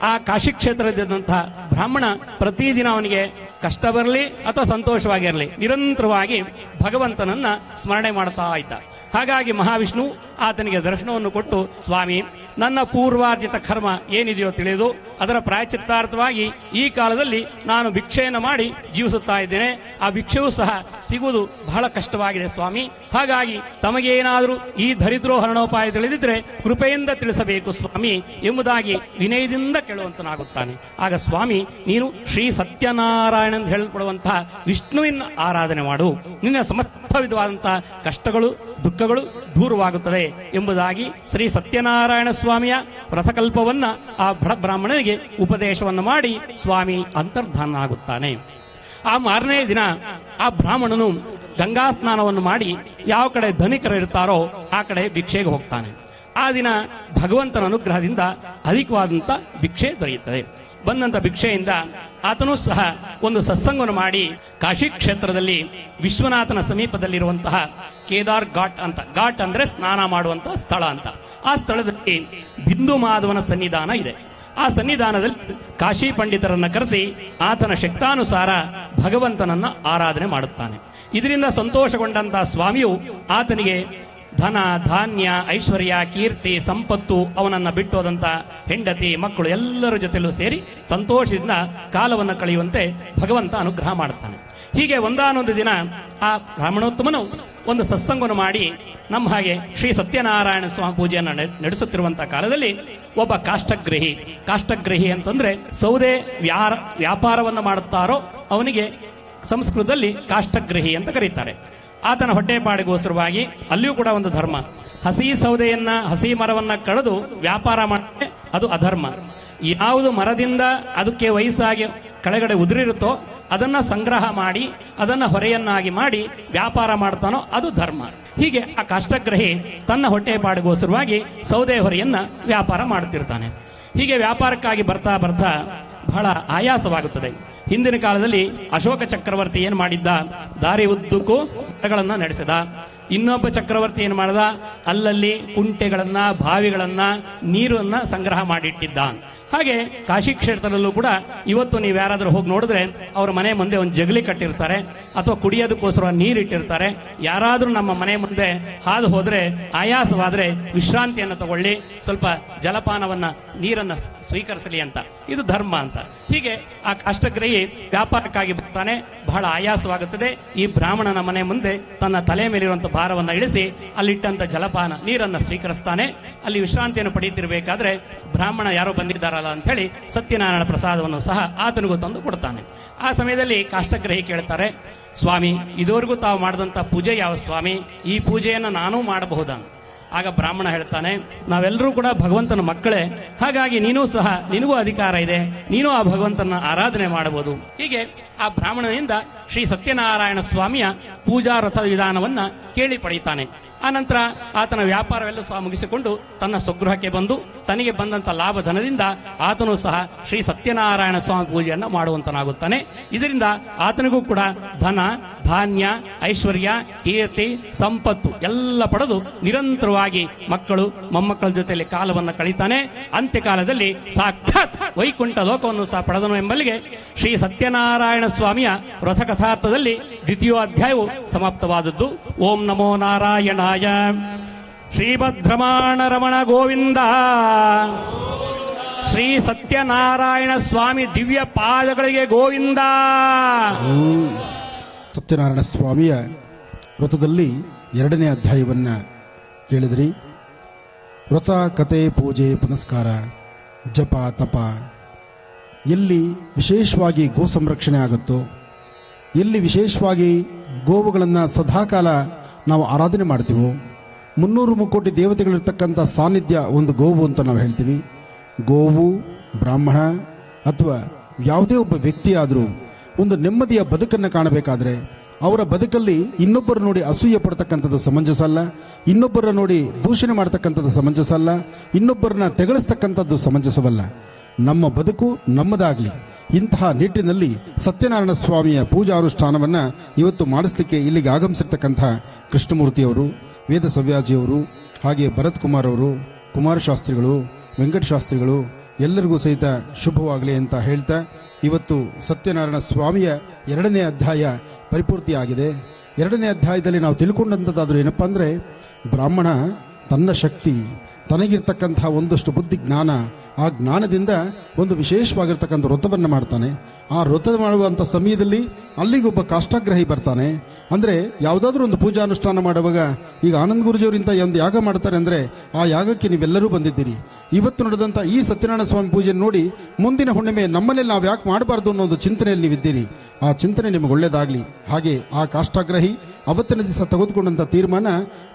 ಆ ಕಾಶಿ ಕ್ಷೇತ್ರದಂತಹ ಬ್ರಾಹ್ಮಣ ಪ್ರತಿದಿನ ಅವನಿಗೆ ಕಷ್ಟ ಬರಲಿ ಅಥವಾ ಸಂತೋಷವಾಗಿರಲಿ ನಿರಂತರವಾಗಿ ಭಗವಂತನನ್ನ ಸ್ಮರಣೆ ಮಾಡ್ತಾ ಇದ್ದ. ಹಾಗಾಗಿ ಮಹಾವಿಷ್ಣು ಆತನಿಗೆ ದರ್ಶನವನ್ನು ಕೊಟ್ಟು, ಸ್ವಾಮಿ, ನನ್ನ ಪೂರ್ವಾರ್ಜಿತ ಕರ್ಮ ಏನಿದೆಯೋ ತಿಳಿದು ಅದರ ಪ್ರಾಯಶ್ಚಿತ್ತಾರ್ಥವಾಗಿ ಈ ಕಾಲದಲ್ಲಿ ನಾನು ಭಿಕ್ಷೆಯನ್ನು ಮಾಡಿ ಜೀವಿಸುತ್ತಾ ಇದ್ದೇನೆ. ಆ ಭಿಕ್ಷೆಯೂ ಸಹ ಸಿಗುವುದು ಬಹಳ ಕಷ್ಟವಾಗಿದೆ ಸ್ವಾಮಿ. ಹಾಗಾಗಿ ತಮಗೇನಾದರೂ ಈ ದರಿದ್ರೋಹರಣೋಪಾಯ ತಿಳಿದಿದ್ರೆ ಕೃಪೆಯಿಂದ ತಿಳಿಸಬೇಕು ಸ್ವಾಮಿ ಎಂಬುದಾಗಿ ವಿನಯದಿಂದ ಕೇಳುವಂತನಾಗುತ್ತಾನೆ. ಆಗ ಸ್ವಾಮಿ, ನೀನು ಶ್ರೀ ಸತ್ಯನಾರಾಯಣ ಎಂದು ಹೇಳಲ್ಪಡುವಂತಹ ವಿಷ್ಣುವಿನ ಆರಾಧನೆ ಮಾಡು, ನಿನ್ನ ಸಮಸ್ತ ವಿಧವಾದಂತಹ ಕಷ್ಟಗಳು ದುಃಖಗಳು ದೂರವಾಗುತ್ತದೆ ಎಂಬುದಾಗಿ ಶ್ರೀ ಸತ್ಯನಾರಾಯಣ ಸ್ವಾಮಿಯ ವ್ರತಕಲ್ಪವನ್ನ ಆ ಬ್ರಾಹ್ಮಣನಿಗೆ ಉಪದೇಶವನ್ನು ಮಾಡಿ ಸ್ವಾಮಿ ಅಂತರ್ಧಾನನಾಗುತ್ತಾನೆ. ಆ ಮಾರನೇ ದಿನ ಆ ಬ್ರಾಹ್ಮಣನು ಗಂಗಾ ಸ್ನಾನವನ್ನು ಮಾಡಿ ಯಾವ ಕಡೆ ಧನಿಕರು ಇರ್ತಾರೋ ಆ ಕಡೆ ಭಿಕ್ಷೆಗೆ ಹೋಗ್ತಾನೆ. ಆ ದಿನ ಭಗವಂತನ ಅನುಗ್ರಹದಿಂದ ಅಧಿಕವಾದಂತ ಭಿಕ್ಷೆ ದೊರೆಯುತ್ತದೆ. ಬಂದಂತ ಭಿಕ್ಷೆಯಿಂದ ಆತನೂ ಸಹ ಒಂದು ಸತ್ಸಂಗವನ್ನು ಮಾಡಿ ಕಾಶಿ ಕ್ಷೇತ್ರದಲ್ಲಿ ವಿಶ್ವನಾಥನ ಸಮೀಪದಲ್ಲಿರುವಂತಹ ಕೇದಾರ್ ಘಾಟ್ ಅಂತ, ಘಾಟ್ ಅಂದ್ರೆ ಸ್ನಾನ ಮಾಡುವಂತಹ ಸ್ಥಳ ಅಂತ, ಆ ಸ್ಥಳದಲ್ಲಿ ಬಿಂದು ಮಾಧವನ ಸನ್ನಿಧಾನ ಇದೆ. ಆ ಸನ್ನಿಧಾನದಲ್ಲಿ ಕಾಶಿ ಪಂಡಿತರನ್ನ ಕರೆಸಿ ಆತನ ಶಕ್ತಾನುಸಾರ ಭಗವಂತನನ್ನ ಆರಾಧನೆ ಮಾಡುತ್ತಾನೆ. ಇದರಿಂದ ಸಂತೋಷಗೊಂಡಂತಹ ಸ್ವಾಮಿಯು ಆತನಿಗೆ ಧನ ಧಾನ್ಯ ಐಶ್ವರ್ಯ ಕೀರ್ತಿ ಸಂಪತ್ತು ಅವನನ್ನ ಬಿಟ್ಟೋದಂತ ಹೆಂಡತಿ ಮಕ್ಕಳು ಎಲ್ಲರ ಜೊತೆಲೂ ಸೇರಿ ಸಂತೋಷದಿಂದ ಕಾಲವನ್ನು ಕಳೆಯುವಂತೆ ಭಗವಂತ ಅನುಗ್ರಹ ಮಾಡುತ್ತಾನೆ. ಹೀಗೆ ಒಂದಾನೊಂದು ದಿನ ಆ ಬ್ರಾಹ್ಮಣೋತ್ತಮನು ಒಂದು ಸತ್ಸಂಗವನ್ನು ಮಾಡಿ ನಮ್ಮ ಹಾಗೆ ಶ್ರೀ ಸತ್ಯನಾರಾಯಣ ಸ್ವಾಮಿ ಪೂಜೆಯನ್ನು ನಡೆಸುತ್ತಿರುವಂತಹ ಕಾಲದಲ್ಲಿ ಒಬ್ಬ ಕಾಷ್ಟಗ್ರಹಿ ಅಂತಂದ್ರೆ ಸೌದೆ ವ್ಯಾಪಾರವನ್ನು ಮಾಡುತ್ತಾರೋ ಅವನಿಗೆ ಸಂಸ್ಕೃತದಲ್ಲಿ ಕಾಷ್ಟಗ್ರಹಿ ಅಂತ ಕರೀತಾರೆ. ಆತನ ಹೊಟ್ಟೆಪಾಡಿಗೋಸ್ಕರವಾಗಿ ಅಲ್ಲಿಯೂ ಕೂಡ ಒಂದು ಧರ್ಮ, ಹಸಿ ಮರವನ್ನ ಕಳೆದು ವ್ಯಾಪಾರ ಮಾಡಿದ್ರೆ ಅದು ಅಧರ್ಮ. ಯಾವುದು ಮರದಿಂದ ಅದಕ್ಕೆ ವಯಸ್ಸಾಗಿ ಕೆಳಗಡೆ ಉದುರಿರುತ್ತೋ ಅದನ್ನ ಸಂಗ್ರಹ ಮಾಡಿ ಅದನ್ನ ಹೊರೆಯನ್ನಾಗಿ ಮಾಡಿ ವ್ಯಾಪಾರ ಮಾಡ್ತಾನೋ ಅದು ಧರ್ಮ. ಹೀಗೆ ಆ ಕಾಷ್ಟಗ್ರಹಿ ತನ್ನ ಹೊಟ್ಟೆಪಾಡಿಗೋಸ್ಕರವಾಗಿ ಸೌದೆ ಹೊರೆಯನ್ನ ವ್ಯಾಪಾರ ಮಾಡುತ್ತಿರ್ತಾನೆ. ಹೀಗೆ ವ್ಯಾಪಾರಕ್ಕಾಗಿ ಬರ್ತಾ ಬರ್ತಾ ಬಹಳ ಆಯಾಸವಾಗುತ್ತದೆ. ಹಿಂದಿನ ಕಾಲದಲ್ಲಿ ಅಶೋಕ ಚಕ್ರವರ್ತಿ ಏನ್ ಮಾಡಿದ್ದ, ದಾರಿ ಉದ್ದಕ್ಕೂ ಮರಗಳನ್ನ ನಡೆಸಿದ. ಇನ್ನೊಬ್ಬ ಚಕ್ರವರ್ತಿ ಏನು ಮಾಡ್ದ, ಅಲ್ಲಲ್ಲಿ ಕುಂಟೆಗಳನ್ನ, ಬಾವಿಗಳನ್ನ, ನೀರನ್ನ ಸಂಗ್ರಹ ಮಾಡಿಟ್ಟಿದ್ದಾನೆ. ಹಾಗೆ ಕಾಶಿ ಕ್ಷೇತ್ರದಲ್ಲೂ ಕೂಡ ಇವತ್ತು ನೀವು ಯಾರಾದ್ರೂ ಹೋಗಿ ನೋಡಿದ್ರೆ ಅವ್ರ ಮನೆ ಮುಂದೆ ಒಂದು ಜಗಲಿ ಕಟ್ಟಿರ್ತಾರೆ, ಅಥವಾ ಕುಡಿಯೋದಕ್ಕೋಸ್ಕರ ನೀರಿಟ್ಟಿರ್ತಾರೆ. ಯಾರಾದ್ರೂ ನಮ್ಮ ಮನೆ ಮುಂದೆ ಹಾದು ಹೋದ್ರೆ, ಆಯಾಸವಾದ್ರೆ ವಿಶ್ರಾಂತಿಯನ್ನು ತಗೊಳ್ಳಿ, ಸ್ವಲ್ಪ ಜಲಪಾನವನ್ನ, ನೀರನ್ನ ಸ್ವೀಕರಿಸಲಿ ಅಂತ. ಇದು ಧರ್ಮ ಅಂತ. ಹೀಗೆ ಆ ಅಷ್ಟಗ್ರಹಿ ವ್ಯಾಪಾರಕ್ಕಾಗಿ ಬರ್ತಾನೆ, ಬಹಳ ಆಯಾಸವಾಗುತ್ತದೆ. ಈ ಬ್ರಾಹ್ಮಣನ ಮನೆ ಮುಂದೆ ತನ್ನ ತಲೆ ಮೇಲಿರುವಂತಹ ಭಾರವನ್ನು ಇಳಿಸಿ ಅಲ್ಲಿಟ್ಟಂತ ಜಲಪಾನ ನೀರನ್ನ ಸ್ವೀಕರಿಸ್ತಾನೆ. ಅಲ್ಲಿ ವಿಶ್ರಾಂತಿಯನ್ನು ಪಡೆಯುತ್ತಿರಬೇಕಾದ್ರೆ ಬ್ರಾಹ್ಮಣ ಯಾರೋ ಬಂದಿದ್ದಾರಲ್ಲ ಅಂತ ಹೇಳಿ ಸತ್ಯನಾರಾಯಣ ಪ್ರಸಾದವನ್ನು ಸಹ ಆತನಿಗೂ ತಂದು ಕೊಡ್ತಾನೆ. ಆ ಸಮಯದಲ್ಲಿ ಕಾಷ್ಟಗ್ರಹಿ ಕೇಳ್ತಾರೆ, ಸ್ವಾಮಿ, ಇದುವರೆಗೂ ತಾವು ಮಾಡಿದಂತ ಪೂಜೆ ಯಾವ ಸ್ವಾಮಿ? ಈ ಪೂಜೆಯನ್ನು ನಾನೂ ಮಾಡಬಹುದಾ? ಆಗ ಬ್ರಾಹ್ಮಣ ಹೇಳ್ತಾನೆ, ನಾವೆಲ್ಲರೂ ಕೂಡ ಭಗವಂತನ ಮಕ್ಕಳೇ, ಹಾಗಾಗಿ ನೀನೂ ಸಹ, ನಿನಗೂ ಅಧಿಕಾರ ಇದೆ, ನೀನು ಆ ಭಗವಂತನ ಆರಾಧನೆ ಮಾಡಬಹುದು. ಹೀಗೆ ಆ ಬ್ರಾಹ್ಮಣನಿಂದ ಶ್ರೀ ಸತ್ಯನಾರಾಯಣ ಸ್ವಾಮಿಯ ಪೂಜಾ ರಥ ವಿಧಾನವನ್ನ ಕೇಳಿ ಪಡೆಯುತ್ತಾನೆ. ಆನಂತರ ಆತನ ವ್ಯಾಪಾರವೆಲ್ಲ ಸಹ ಮುಗಿಸಿಕೊಂಡು ತನ್ನ ಸ್ವಗೃಹಕ್ಕೆ ಬಂದು ತನಗೆ ಬಂದಂತ ಲಾಭಧನದಿಂದ ಆತನು ಸಹ ಶ್ರೀ ಸತ್ಯನಾರಾಯಣ ಸ್ವಾಮಿ ಪೂಜೆಯನ್ನ ಮಾಡುವಂತನಾಗುತ್ತಾನೆ. ಇದರಿಂದ ಆತನಿಗೂ ಕೂಡ ಧನ, ಧಾನ್ಯ, ಐಶ್ವರ್ಯ, ಕೀರ್ತಿ, ಸಂಪತ್ತು ಎಲ್ಲ ಪಡೆದು ನಿರಂತರವಾಗಿ ಮಕ್ಕಳು, ಮೊಮ್ಮಕ್ಕಳ ಜೊತೆಯಲ್ಲಿ ಕಾಲವನ್ನು ಕಳೀತಾನೆ. ಅಂತ್ಯಕಾಲದಲ್ಲಿ ಸಾಕ್ಷಾತ್ ವೈಕುಂಠ ಲೋಕವನ್ನು ಸಹ ಪಡೆದನು ಎಂಬಲ್ಲಿಗೆ ಶ್ರೀ ಸತ್ಯನಾರಾಯಣ ಸ್ವಾಮಿಯ ವ್ರತಕಥಾರ್ಥದಲ್ಲಿ ದ್ವಿತೀಯೋಧ್ಯಾಯವು ಸಮಾಪ್ತವಾದದ್ದು. ಓಂ ನಮೋ ನಾರಾಯಣಾಯ. ಶ್ರೀಭದ್ರಮಾಣ ರಮಣ ಗೋವಿಂದ. ಶ್ರೀ ಸತ್ಯನಾರಾಯಣ ಸ್ವಾಮಿ ದಿವ್ಯ ಪಾದಗಳಿಗೆ ಗೋವಿಂದ. ಸತ್ಯನಾರಾಯಣ ಸ್ವಾಮಿಯ ವ್ರತದಲ್ಲಿ 2ನೇ ಅಧ್ಯಾಯವನ್ನ ಕೇಳಿದ್ರಿ. ವ್ರತ, ಕತೆ, ಪೂಜೆ, ಪುನಸ್ಕಾರ, ಜಪ, ತಪ, ಎಲ್ಲಿ ವಿಶೇಷವಾಗಿ ಗೋ ಸಂರಕ್ಷಣೆ ಆಗುತ್ತೋ, ಎಲ್ಲಿ ವಿಶೇಷವಾಗಿ ಗೋವುಗಳನ್ನು ಸದಾಕಾಲ ನಾವು ಆರಾಧನೆ ಮಾಡ್ತೀವೋ, 300 ಮುಕ್ಕೋಟಿ ದೇವತೆಗಳಿರ್ತಕ್ಕಂಥ ಸಾನ್ನಿಧ್ಯ ಒಂದು ಗೋವು ಅಂತ ನಾವು ಹೇಳ್ತೀವಿ. ಗೋವು, ಬ್ರಾಹ್ಮಣ ಅಥವಾ ಯಾವುದೇ ಒಬ್ಬ ವ್ಯಕ್ತಿ ಆದರೂ ಒಂದು ನೆಮ್ಮದಿಯ ಬದುಕನ್ನು ಕಾಣಬೇಕಾದ್ರೆ ಅವರ ಬದುಕಲ್ಲಿ ಇನ್ನೊಬ್ಬರು ನೋಡಿ ಅಸೂಯೆ ಪಡ್ತಕ್ಕಂಥದ್ದು ಸಮಂಜಸ ಅಲ್ಲ, ಇನ್ನೊಬ್ಬರ ನೋಡಿ ದೂಷಣೆ ಮಾಡ್ತಕ್ಕಂಥದ್ದು ಸಮಂಜಸ ಅಲ್ಲ, ಇನ್ನೊಬ್ಬರನ್ನ ತೆಗಳಿಸ್ತಕ್ಕಂಥದ್ದು ಸಮಂಜಸವಲ್ಲ. ನಮ್ಮ ಬದುಕು ನಮ್ಮದಾಗಲಿ. ಇಂತಹ ನಿಟ್ಟಿನಲ್ಲಿ ಸತ್ಯನಾರಾಯಣ ಸ್ವಾಮಿಯ ಪೂಜಾ ಅನುಷ್ಠಾನವನ್ನು ಇವತ್ತು ಮಾಡಿಸ್ಲಿಕ್ಕೆ ಇಲ್ಲಿಗೆ ಆಗಮಿಸಿರ್ತಕ್ಕಂಥ ಕೃಷ್ಣಮೂರ್ತಿಯವರು, ವೇದ ಸವ್ಯಾಜಿಯವರು, ಹಾಗೆ ಭರತ್ ಕುಮಾರ್ ಅವರು, ಕುಮಾರಶಾಸ್ತ್ರಿಗಳು, ವೆಂಕಟಶಾಸ್ತ್ರಿಗಳು ಎಲ್ಲರಿಗೂ ಸಹಿತ ಶುಭವಾಗಲಿ ಅಂತ ಹೇಳ್ತಾ, ಇವತ್ತು ಸತ್ಯನಾರಾಯಣ ಸ್ವಾಮಿಯ 2ನೇ ಅಧ್ಯಾಯ ಪರಿಪೂರ್ತಿಯಾಗಿದೆ. 2ನೇ ಅಧ್ಯಾಯದಲ್ಲಿ ನಾವು ತಿಳ್ಕೊಂಡಂಥದ್ದಾದರೂ ಏನಪ್ಪಾ ಅಂದರೆ, ಬ್ರಾಹ್ಮಣ ತನ್ನ ಶಕ್ತಿ, ತನಗಿರ್ತಕ್ಕಂತಹ ಒಂದಷ್ಟು ಬುದ್ಧಿ ಜ್ಞಾನ, ಆ ಜ್ಞಾನದಿಂದ ಒಂದು ವಿಶೇಷವಾಗಿರ್ತಕ್ಕಂಥ ವ್ರತವನ್ನು ಮಾಡ್ತಾನೆ. ಆ ವ್ರತ ಮಾಡುವಂಥ ಸಮಯದಲ್ಲಿ ಅಲ್ಲಿಗೊಬ್ಬ ಕಾಷ್ಟಾಗ್ರಹಿ ಬರ್ತಾನೆ. ಅಂದರೆ ಯಾವುದಾದ್ರೂ ಒಂದು ಪೂಜಾ ಅನುಷ್ಠಾನ ಮಾಡುವಾಗ, ಈಗ ಆನಂದ ಗುರುಜಿಯವರಿಂದ ಒಂದು ಯಾಗ ಮಾಡ್ತಾರೆ ಅಂದರೆ ಆ ಯಾಗಕ್ಕೆ ನೀವೆಲ್ಲರೂ ಬಂದಿದ್ದೀರಿ. ಇವತ್ತು ನಡೆದಂಥ ಈ ಸತ್ಯನಾರಾಯಣ ಸ್ವಾಮಿ ಪೂಜೆ ನೋಡಿ ಮುಂದಿನ ಹುಣ್ಣಿಮೆ ನಮ್ಮನೇಲಿ ನಾವು ಯಾಕೆ ಮಾಡಬಾರ್ದು ಅನ್ನೋ ಒಂದು ಚಿಂತನೆಯಲ್ಲಿ ನೀವಿದ್ದೀರಿ. ಆ ಚಿಂತನೆ ನಿಮಗೆ ಒಳ್ಳೇದಾಗಲಿ. ಹಾಗೆ ಆ ಕಾಷ್ಟಾಗ್ರಹಿ ಅವತ್ತಿನ ದಿವಸ ತೆಗೆದುಕೊಂಡಂಥ ತೀರ್ಮಾನ,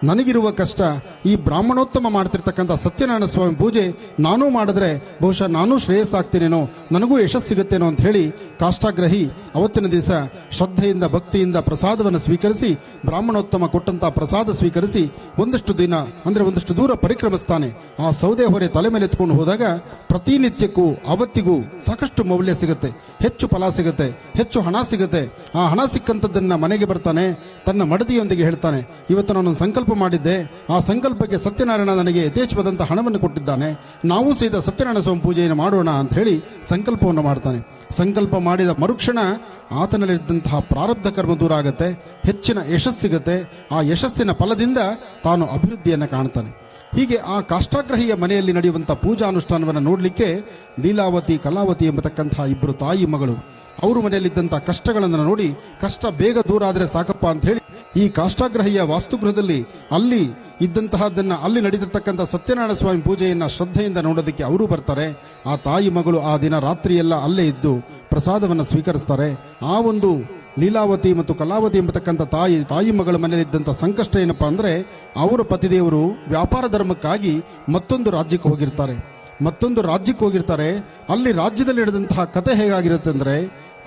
ನನಗಿರುವ ಕಷ್ಟ ಈ ಬ್ರಾಹ್ಮಣೋತ್ತಮ ಮಾಡ್ತಿರ್ತಕ್ಕಂಥ ಸತ್ಯನಾರಾಯಣ ಸ್ವಾಮಿ ಪೂಜೆ ನಾನೂ ಮಾಡಿದ್ರೆ ಬಹುಶಃ ನಾನೂ ಶ್ರೇಯಸ್ಸಾಗ್ತೀನೇನೋ, ನನಗೂ ಯಶಸ್ಸು ಸಿಗುತ್ತೇನೋ ಅಂತ ಹೇಳಿ ಕಾಷ್ಟಾಗ್ರಹಿ ಅವತ್ತಿನ ದಿವಸ ಶ್ರದ್ಧೆಯಿಂದ ಭಕ್ತಿಯಿಂದ ಪ್ರಸಾದವನ್ನು ಸ್ವೀಕರಿಸಿ, ಬ್ರಾಹ್ಮಣೋತ್ತಮ ಕೊಟ್ಟಂತ ಪ್ರಸಾದ ಸ್ವೀಕರಿಸಿ ಒಂದಷ್ಟು ದಿನ ಅಂದರೆ ಒಂದಷ್ಟು ದೂರ ಪರಿಕ್ರಮಿಸ್ತಾನೆ. ಆ ಸೌದೆ ಹೊರೆ ತಲೆ ಮೇಲೆ ಎತ್ಕೊಂಡು ಹೋದಾಗ ಪ್ರತಿನಿತ್ಯಕ್ಕೂ ಅವತ್ತಿಗೂ ಸಾಕಷ್ಟು ಮೌಲ್ಯ ಸಿಗುತ್ತೆ, ಹೆಚ್ಚು ಫಲ ಸಿಗುತ್ತೆ, ಹೆಚ್ಚು ಹಣ ಸಿಗುತ್ತೆ. ಆ ಹಣ ಸಿಕ್ಕಂಥದ್ದನ್ನ ಮನೆಗೆ ಬರ್ತಾನೆ, ತನ್ನ ಮಡದಿಯೊಂದಿಗೆ ಹೇಳ್ತಾನೆ, ಇವತ್ತು ನಾನು ಸಂಕಲ್ಪ ಮಾಡಿದ್ದೆ, ಆ ಸಂಕಲ್ಪಕ್ಕೆ ಸತ್ಯನಾರಾಯಣ ನನಗೆ ಯಥೇಚ್ಛವಾದಂಥ ಹಣವನ್ನು ಕೊಟ್ಟಿದ್ದಾನೆ, ನಾವು ಸಹಿತ ಸತ್ಯನಾರಾಯಣ ಸ್ವಾಮಿ ಪೂಜೆಯನ್ನು ಮಾಡೋಣ ಅಂತ ಹೇಳಿ ಸಂಕಲ್ಪವನ್ನು ಮಾಡ್ತಾನೆ. ಸಂಕಲ್ಪ ಮಾಡಿದ ಮರುಕ್ಷಣ ಆತನಲ್ಲಿದ್ದಂತಹ ಪ್ರಾರಬ್ಧ ಕರ್ಮ ದೂರ ಆಗುತ್ತೆ, ಹೆಚ್ಚಿನ ಯಶಸ್ಸು ಸಿಗುತ್ತೆ. ಆ ಯಶಸ್ಸಿನ ಫಲದಿಂದ ತಾನು ಅಭಿವೃದ್ಧಿಯನ್ನು ಕಾಣ್ತಾನೆ. ಹೀಗೆ ಆ ಕಾಷ್ಟಾಗ್ರಹಿಯ ಮನೆಯಲ್ಲಿ ನಡೆಯುವಂಥ ಪೂಜಾ ಅನುಷ್ಠಾನವನ್ನು ನೋಡಲಿಕ್ಕೆ ಲೀಲಾವತಿ, ಕಲಾವತಿ ಎಂಬತಕ್ಕಂತಹ 2 ತಾಯಿ ಮಗಳು ಅವರು ಮನೆಯಲ್ಲಿದ್ದಂಥ ಕಷ್ಟಗಳನ್ನು ನೋಡಿ, ಕಷ್ಟ ಬೇಗ ದೂರ ಆದರೆ ಸಾಕಪ್ಪ ಅಂತ ಹೇಳಿ ಈ ಕಾಷ್ಟಾಗ್ರಹಿಯ ವಾಸ್ತುಗೃಹದಲ್ಲಿ ಅಲ್ಲಿ ಇದ್ದಂತಹದನ್ನ, ಅಲ್ಲಿ ನಡೀತಿರ್ತಕ್ಕಂಥ ಸತ್ಯನಾರಾಯಣ ಸ್ವಾಮಿ ಪೂಜೆಯನ್ನ ಶ್ರದ್ಧೆಯಿಂದ ನೋಡೋದಕ್ಕೆ ಅವರು ಬರ್ತಾರೆ. ಆ ತಾಯಿ ಮಗಳು ಆ ದಿನ ರಾತ್ರಿಯೆಲ್ಲ ಅಲ್ಲೇ ಇದ್ದು ಪ್ರಸಾದವನ್ನು ಸ್ವೀಕರಿಸ್ತಾರೆ. ಆ ಒಂದು ಲೀಲಾವತಿ ಮತ್ತು ಕಲಾವತಿ ಎಂಬತಕ್ಕಂಥ ತಾಯಿ ಮಗಳ ಮನೆಯಲ್ಲಿದ್ದಂಥ ಸಂಕಷ್ಟ ಏನಪ್ಪಾ ಅಂದರೆ, ಅವರ ಪತಿದೇವರು ವ್ಯಾಪಾರ ಧರ್ಮಕ್ಕಾಗಿ ಮತ್ತೊಂದು ರಾಜ್ಯಕ್ಕೆ ಹೋಗಿರ್ತಾರೆ. ಅಲ್ಲಿ ರಾಜ್ಯದಲ್ಲಿ ನಡೆದಂತಹ ಕತೆ ಹೇಗಾಗಿರುತ್ತೆ ಅಂದರೆ,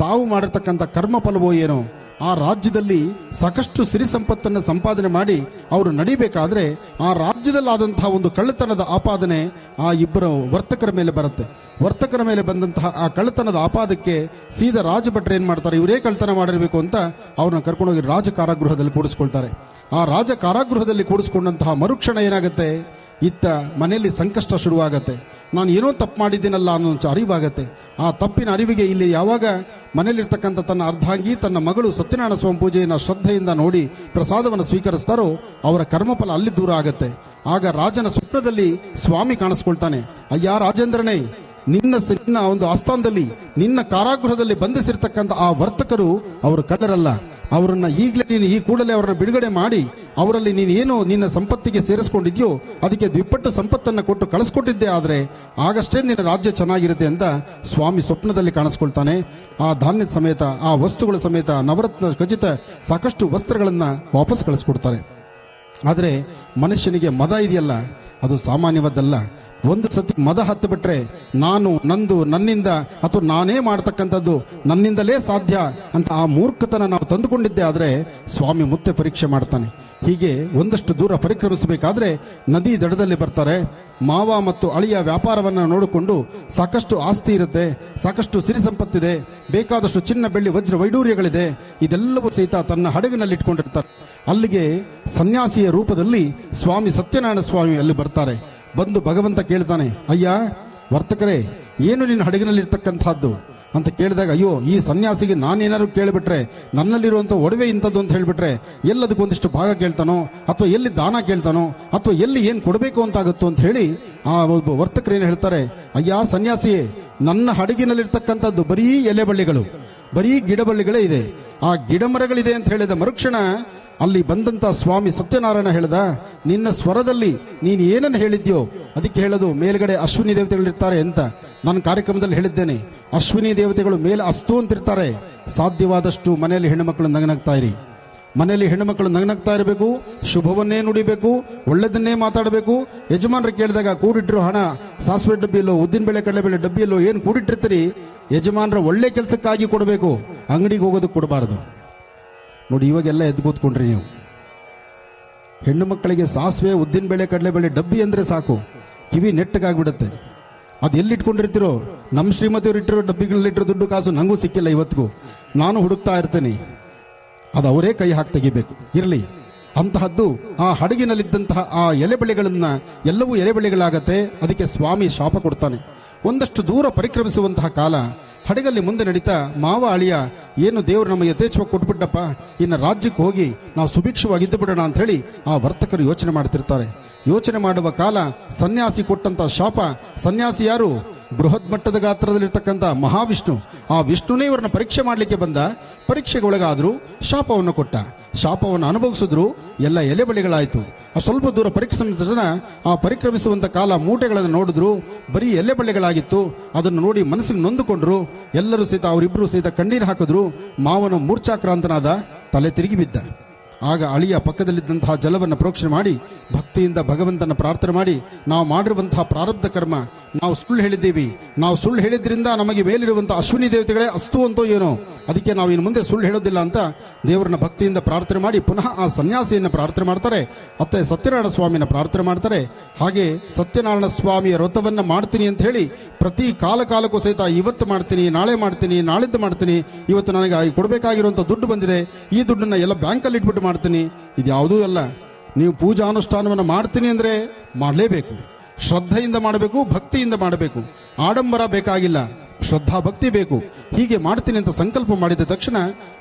ತಾವು ಮಾಡಿರ್ತಕ್ಕಂಥ ಕರ್ಮ ಫಲವೋ ಏನೋ, ಆ ರಾಜ್ಯದಲ್ಲಿ ಸಾಕಷ್ಟು ಸಿರಿ ಸಂಪತ್ತನ್ನು ಸಂಪಾದನೆ ಮಾಡಿ ಅವರು ನಡಿಬೇಕಾದ್ರೆ ಆ ರಾಜ್ಯದಲ್ಲಾದಂತಹ ಒಂದು ಕಳ್ಳತನದ ಆಪಾದನೆ ಆ 2 ವರ್ತಕರ ಮೇಲೆ ಬರುತ್ತೆ. ವರ್ತಕರ ಮೇಲೆ ಬಂದಂತಹ ಆ ಕಳ್ಳತನದ ಆಪಾದಕ್ಕೆ ಸೀದಾ ರಾಜಭಟ್ರು ಏನ್ ಮಾಡ್ತಾರೆ, ಇವರೇ ಕಳ್ಳತನ ಮಾಡಿರಬೇಕು ಅಂತ ಅವ್ರನ್ನ ಕರ್ಕೊಂಡೋಗಿ ರಾಜ ಕಾರಾಗೃಹದಲ್ಲಿ ಕೂಡಿಸ್ಕೊಳ್ತಾರೆ. ಆ ರಾಜ ಕಾರಾಗೃಹದಲ್ಲಿ ಕೂಡಿಸ್ಕೊಂಡಂತಹ ಮರುಕ್ಷಣ ಏನಾಗುತ್ತೆ, ಇತ್ತ ಮನೆಯಲ್ಲಿ ಸಂಕಷ್ಟ ಶುರುವಾಗತ್ತೆ. ನಾನು ಏನೋ ತಪ್ಪು ಮಾಡಿದ್ದೀನಲ್ಲ ಅನ್ನೋ ಅರಿವಾಗತ್ತೆ. ಆ ತಪ್ಪಿನ ಅರಿವಿಗೆ ಇಲ್ಲಿ ಯಾವಾಗ ಮನೆಯಲ್ಲಿರ್ತಕ್ಕಂಥ ತನ್ನ ಅರ್ಧಾಂಗಿ ತನ್ನ ಮಗಳು ಸತ್ಯನಾರಾಯಣ ಸ್ವಾಮಿ ಪೂಜೆಯನ್ನು ಶ್ರದ್ಧೆಯಿಂದ ನೋಡಿ ಪ್ರಸಾದವನ್ನು ಸ್ವೀಕರಿಸ್ತಾರೋ ಅವರ ಕರ್ಮಫಲ ಅಲ್ಲಿ ದೂರ ಆಗತ್ತೆ. ಆಗ ರಾಜನ ಸ್ವಪ್ನದಲ್ಲಿ ಸ್ವಾಮಿ ಕಾಣಿಸ್ಕೊಳ್ತಾನೆ. ಅಯ್ಯ ರಾಜೇಂದ್ರನೇ, ನಿನ್ನ ಒಂದು ಆಸ್ಥಾನದಲ್ಲಿ ನಿನ್ನ ಕಾರಾಗೃಹದಲ್ಲಿ ಬಂಧಿಸಿರ್ತಕ್ಕಂಥ ಆ ವರ್ತಕರು ಅವರು ಕಳ್ಳರಲ್ಲ. ಅವರನ್ನ ಈಗಲೇ ನೀನು ಈ ಕೂಡಲೇ ಅವರನ್ನ ಬಿಡುಗಡೆ ಮಾಡಿ ಅವರಲ್ಲಿ ನೀನು ಏನು ನಿನ್ನ ಸಂಪತ್ತಿಗೆ ಸೇರಿಸ್ಕೊಂಡಿದ್ಯೋ ಅದಕ್ಕೆ ದ್ವಿಪಟ್ಟು ಸಂಪತ್ತನ್ನು ಕೊಟ್ಟು ಕಳಿಸ್ಕೊಟ್ಟಿದ್ದೆ. ಆದರೆ ಆಗಷ್ಟೇ ನಿನ್ನ ರಾಜ್ಯ ಚೆನ್ನಾಗಿರುತ್ತೆ ಅಂತ ಸ್ವಾಮಿ ಸ್ವಪ್ನದಲ್ಲಿ ಕಾಣಿಸ್ಕೊಳ್ತಾನೆ. ಆ ಧಾನ್ಯದ ಸಮೇತ ಆ ವಸ್ತುಗಳ ಸಮೇತ ನವರತ್ನ ಖಚಿತ ಸಾಕಷ್ಟು ವಸ್ತ್ರಗಳನ್ನ ವಾಪಸ್ ಕಳಿಸ್ಕೊಡ್ತಾರೆ. ಆದರೆ ಮನುಷ್ಯನಿಗೆ ಮದ ಇದೆಯಲ್ಲ, ಅದು ಸಾಮಾನ್ಯವಾದಲ್ಲ. ಒಂದು ಸತಿ ಮದ ಹತ್ತು ಬಿಟ್ರೆ ನಾನು ನಂದು ನನ್ನಿಂದ ಅಥವಾ ನಾನೇ ಮಾಡ್ತಕ್ಕಂಥದ್ದು ನನ್ನಿಂದಲೇ ಸಾಧ್ಯ ಅಂತ ಆ ಮೂರ್ಖತನ ನಾವು ತಂದುಕೊಂಡಿದ್ದೆ. ಆದರೆ ಸ್ವಾಮಿ ಮತ್ತೆ ಪರೀಕ್ಷೆ ಮಾಡ್ತಾನೆ. ಹೀಗೆ ಒಂದಷ್ಟು ದೂರ ಪರಿಕ್ರಮಿಸಬೇಕಾದ್ರೆ ನದಿ ದಡದಲ್ಲಿ ಬರ್ತಾರೆ. ಮಾವ ಮತ್ತು ಅಳಿಯ ವ್ಯಾಪಾರವನ್ನು ನೋಡಿಕೊಂಡು ಸಾಕಷ್ಟು ಆಸ್ತಿ ಇರುತ್ತೆ, ಸಾಕಷ್ಟು ಸಿರಿ ಸಂಪತ್ತಿದೆ, ಬೇಕಾದಷ್ಟು ಚಿನ್ನ ಬೆಳ್ಳಿ ವಜ್ರ ವೈಡೂರ್ಯಗಳಿದೆ. ಇದೆಲ್ಲವೂ ಸಹಿತ ತನ್ನ ಹಡಗಿನಲ್ಲಿ ಇಟ್ಕೊಂಡಿರ್ತಾರೆ. ಅಲ್ಲಿಗೆ ಸನ್ಯಾಸಿಯ ರೂಪದಲ್ಲಿ ಸ್ವಾಮಿ ಸತ್ಯನಾರಾಯಣ ಸ್ವಾಮಿ ಅಲ್ಲಿ ಬರ್ತಾರೆ. ಬಂದು ಭಗವಂತ ಕೇಳ್ತಾನೆ, ಅಯ್ಯ ವರ್ತಕರೇ, ಏನು ನಿನ್ನ ಹಡಗಿನಲ್ಲಿರ್ತಕ್ಕಂಥದ್ದು ಅಂತ ಕೇಳಿದಾಗ, ಅಯ್ಯೋ ಈ ಸನ್ಯಾಸಿಗೆ ನಾನೇನಾದ್ರು ಕೇಳಿಬಿಟ್ರೆ ನನ್ನಲ್ಲಿರುವಂಥ ಒಡವೆ ಇಂಥದ್ದು ಅಂತ ಹೇಳಿಬಿಟ್ರೆ ಎಲ್ಲದಕ್ಕೆ ಒಂದಿಷ್ಟು ಭಾಗ ಕೇಳ್ತಾನೋ ಅಥವಾ ಎಲ್ಲಿ ದಾನ ಕೇಳ್ತಾನೋ ಅಥವಾ ಎಲ್ಲಿ ಏನು ಕೊಡಬೇಕು ಅಂತಾಗುತ್ತೋ ಅಂತ ಹೇಳಿ ಆ ಒಬ್ಬ ವರ್ತಕರು ಏನು ಹೇಳ್ತಾರೆ, ಅಯ್ಯ ಸನ್ಯಾಸಿಯೇ, ನನ್ನ ಹಡಗಿನಲ್ಲಿರ್ತಕ್ಕಂಥದ್ದು ಬರೀ ಎಲೆ ಬಳ್ಳಿಗಳು, ಬರೀ ಗಿಡಬಳ್ಳಿಗಳೇ ಇದೆ. ಆ ಗಿಡ ಮರಗಳಿದೆ ಅಂತ ಹೇಳಿದ ಮರುಕ್ಷಣ ಅಲ್ಲಿ ಬಂದಂತ ಸ್ವಾಮಿ ಸತ್ಯನಾರಾಯಣ ಹೇಳ್ದ, ನಿನ್ನ ಸ್ವರದಲ್ಲಿ ನೀನು ಏನನ್ನು ಹೇಳಿದ್ಯೋ ಅದಕ್ಕೆ ಹೇಳೋದು ಮೇಲ್ಗಡೆ ಅಶ್ವಿನಿ ದೇವತೆಗಳಿರ್ತಾರೆ ಅಂತ ನಾನು ಕಾರ್ಯಕ್ರಮದಲ್ಲಿ ಹೇಳಿದ್ದೇನೆ. ಅಶ್ವಿನಿ ದೇವತೆಗಳು ಮೇಲೆ ಅಸ್ತು ಅಂತಿರ್ತಾರೆ. ಸಾಧ್ಯವಾದಷ್ಟು ಮನೆಯಲ್ಲಿ ಹೆಣ್ಣುಮಕ್ಕಳು ನಗನಗ್ತಾ ಇರಿ. ಮನೆಯಲ್ಲಿ ಹೆಣ್ಣುಮಕ್ಕಳು ನಗನಗ್ತಾ ಇರಬೇಕು, ಶುಭವನ್ನೇ ನುಡಿಬೇಕು, ಒಳ್ಳೆದನ್ನೇ ಮಾತಾಡಬೇಕು. ಯಜಮಾನರು ಕೇಳಿದಾಗ ಕೂಡಿಟ್ಟಿರೋ ಹಣ ಸಾಸಿವೆ ಡಬ್ಬಿಯಲ್ಲೋ ಉದ್ದಿನಬೇಳೆ ಕಡಲೆಬೇಳೆ ಡಬ್ಬಿಯಲ್ಲೋ ಏನು ಕೂಡಿಟ್ಟಿರ್ತೀರಿ, ಯಜಮಾನರ ಒಳ್ಳೆ ಕೆಲಸಕ್ಕಾಗಿ ಕೊಡಬೇಕು, ಅಂಗಡಿಗೆ ಹೋಗೋದಕ್ಕೆ ಕೊಡಬಾರದು. ನೋಡಿ, ಇವಾಗೆಲ್ಲ ಎದ್ದು ಕೂತ್ಕೊಂಡ್ರಿ ನೀವು. ಹೆಣ್ಣು ಮಕ್ಕಳಿಗೆ ಸಾಸಿವೆ ಉದ್ದಿನಬೇಳೆ ಕಡಲೆಬೇಳೆ ಡಬ್ಬಿ ಅಂದರೆ ಸಾಕು, ಕಿವಿ ನೆಟ್ಟಗಾಗ್ಬಿಡುತ್ತೆ. ಅದು ಎಲ್ಲಿಟ್ಕೊಂಡಿರ್ತೀರೋ, ನಮ್ಮ ಶ್ರೀಮತಿಯವರು ಇಟ್ಟಿರೋ ಡಬ್ಬಿಗಳಲ್ಲಿಟ್ಟಿರೋ ದುಡ್ಡು ಕಾಸು ನನಗೂ ಸಿಕ್ಕಿಲ್ಲ ಇವತ್ತಿಗೂ. ನಾನು ಹುಡುಕ್ತಾ ಇರ್ತೇನೆ, ಅದು ಅವರೇ ಕೈ ಹಾಕಿ ತೆಗಿಬೇಕು. ಇರಲಿ, ಅಂತಹದ್ದು ಆ ಹಡಗಿನಲ್ಲಿದ್ದಂತಹ ಆ ಎಲೆಬೆಳೆಗಳನ್ನ ಎಲ್ಲವೂ ಎಲೆಬೆಳೆಗಳಾಗತ್ತೆ. ಅದಕ್ಕೆ ಸ್ವಾಮಿ ಶಾಪ ಕೊಡ್ತಾನೆ. ಒಂದಷ್ಟು ದೂರ ಪರಿಕ್ರಮಿಸುವಂತಹ ಕಾಲ ಹಡಗಲ್ಲಿ ಮುಂದೆ ನಡೀತಾ ಮಾವ ಅಳಿಯ ಏನು ದೇವರು ನಮ್ಮ ಯಥೇಚ್ಛವಾಗಿ ಕೊಟ್ಬಿಟ್ಟಪ್ಪ, ಇನ್ನು ರಾಜ್ಯಕ್ಕೆ ಹೋಗಿ ನಾವು ಸುಭಿಕ್ಷವಾಗಿದ್ದು ಬಿಡೋಣ ಅಂತ ಹೇಳಿ ಆ ವರ್ತಕರು ಯೋಚನೆ ಮಾಡ್ತಿರ್ತಾರೆ. ಯೋಚನೆ ಮಾಡುವ ಕಾಲ ಸನ್ಯಾಸಿ ಕೊಟ್ಟಂತ ಶಾಪ. ಸನ್ಯಾಸಿ ಯಾರು? ಬೃಹತ್ ಮಟ್ಟದ ಗಾತ್ರದಲ್ಲಿರ್ತಕ್ಕಂಥ ಮಹಾವಿಷ್ಣು. ಆ ವಿಷ್ಣುನೇ ಇವರನ್ನ ಪರೀಕ್ಷೆ ಮಾಡಲಿಕ್ಕೆ ಬಂದ. ಪರೀಕ್ಷೆಗೆ ಒಳಗಾದ್ರು, ಶಾಪವನ್ನು ಕೊಟ್ಟ. ಶಾಪವನ್ನು ಅನುಭವಿಸಿದ್ರು, ಎಲ್ಲ ಎಲೆಬೆಳೆಗಳಾಯಿತು. ಸ್ವಲ್ಪ ದೂರ ಪರಿಕ್ರಮಿಸಿದ ಜನ ಆ ಪರಿಕ್ರಮಿಸುವಂತ ಕಾಲ ಮೂಟೆಗಳನ್ನು ನೋಡಿದ್ರು, ಬರೀ ಎಲೆಬೆಳೆಗಳಾಗಿತ್ತು. ಅದನ್ನು ನೋಡಿ ಮನಸ್ಸಿಗೆ ನೊಂದುಕೊಂಡ್ರು. ಎಲ್ಲರೂ ಸಹಿತ ಅವರಿಬ್ಬರು ಸಹಿತ ಕಣ್ಣೀರು ಹಾಕಿದ್ರು. ಮಾವನ ಮೂರ್ಛಾಕ್ರಾಂತನಾದ, ತಲೆ ತಿರುಗಿ ಬಿದ್ದ. ಆಗ ಅಳಿಯ ಪಕ್ಕದಲ್ಲಿದ್ದಂತಹ ಜಲವನ್ನು ಪ್ರೋಕ್ಷಣೆ ಮಾಡಿ ಭಕ್ತಿಯಿಂದ ಭಗವಂತನ ಪ್ರಾರ್ಥನೆ ಮಾಡಿ, ನಾವು ಮಾಡಿರುವಂತಹ ಪ್ರಾರಬ್ಧ ಕರ್ಮ, ನಾವು ಸುಳ್ಳು ಹೇಳಿದ್ದೀವಿ, ನಾವು ಸುಳ್ಳು ಹೇಳಿದ್ರಿಂದ ನಮಗೆ ಮೇಲಿರುವಂತಹ ಅಶ್ವಿನಿ ದೇವತೆಗಳೇ ಅಸ್ತು ಅಂತೋ ಏನೋ, ಅದಕ್ಕೆ ನಾವು ಇನ್ನು ಮುಂದೆ ಸುಳ್ಳು ಹೇಳೋದಿಲ್ಲ ಅಂತ ದೇವರನ್ನ ಭಕ್ತಿಯಿಂದ ಪ್ರಾರ್ಥನೆ ಮಾಡಿ ಪುನಃ ಆ ಸನ್ಯಾಸಿಯನ್ನು ಪ್ರಾರ್ಥನೆ ಮಾಡ್ತಾರೆ. ಮತ್ತೆ ಸತ್ಯನಾರಾಯಣ ಸ್ವಾಮಿನ ಪ್ರಾರ್ಥನೆ ಮಾಡ್ತಾರೆ. ಹಾಗೆ ಸತ್ಯನಾರಾಯಣ ಸ್ವಾಮಿಯ ವ್ರತವನ್ನ ಮಾಡ್ತೀನಿ ಅಂತ ಹೇಳಿ ಪ್ರತಿ ಕಾಲಕ್ಕೂ ಸಹಿತ ಇವತ್ತು ಮಾಡ್ತೀನಿ, ನಾಳೆ ಮಾಡ್ತೀನಿ, ನಾಳಿದ್ದು ಮಾಡ್ತೀನಿ, ಇವತ್ತು ನನಗೆ ಕೊಡಬೇಕಾಗಿರುವಂಥ ದುಡ್ಡು ಬಂದಿದೆ, ಈ ದುಡ್ಡನ್ನ ಎಲ್ಲ ಬ್ಯಾಂಕಲ್ಲಿ ಇಟ್ಬಿಟ್ಟು ಮಾಡ್ತೀನಿ. ಇದು ಯಾವುದೂ ಅಲ್ಲ. ನೀವು ಪೂಜಾ ಅನುಷ್ಠಾನವನ್ನು ಮಾಡ್ತೀನಿ ಅಂದರೆ ಮಾಡಲೇಬೇಕು. ಶ್ರದ್ಧೆಯಿಂದ ಮಾಡಬೇಕು, ಭಕ್ತಿಯಿಂದ ಮಾಡಬೇಕು. ಆಡಂಬರ ಬೇಕಾಗಿಲ್ಲ, ಶ್ರದ್ಧಾ ಭಕ್ತಿ ಬೇಕು. ಹೀಗೆ ಮಾಡ್ತೀನಿ ಅಂತ ಸಂಕಲ್ಪ ಮಾಡಿದ ತಕ್ಷಣ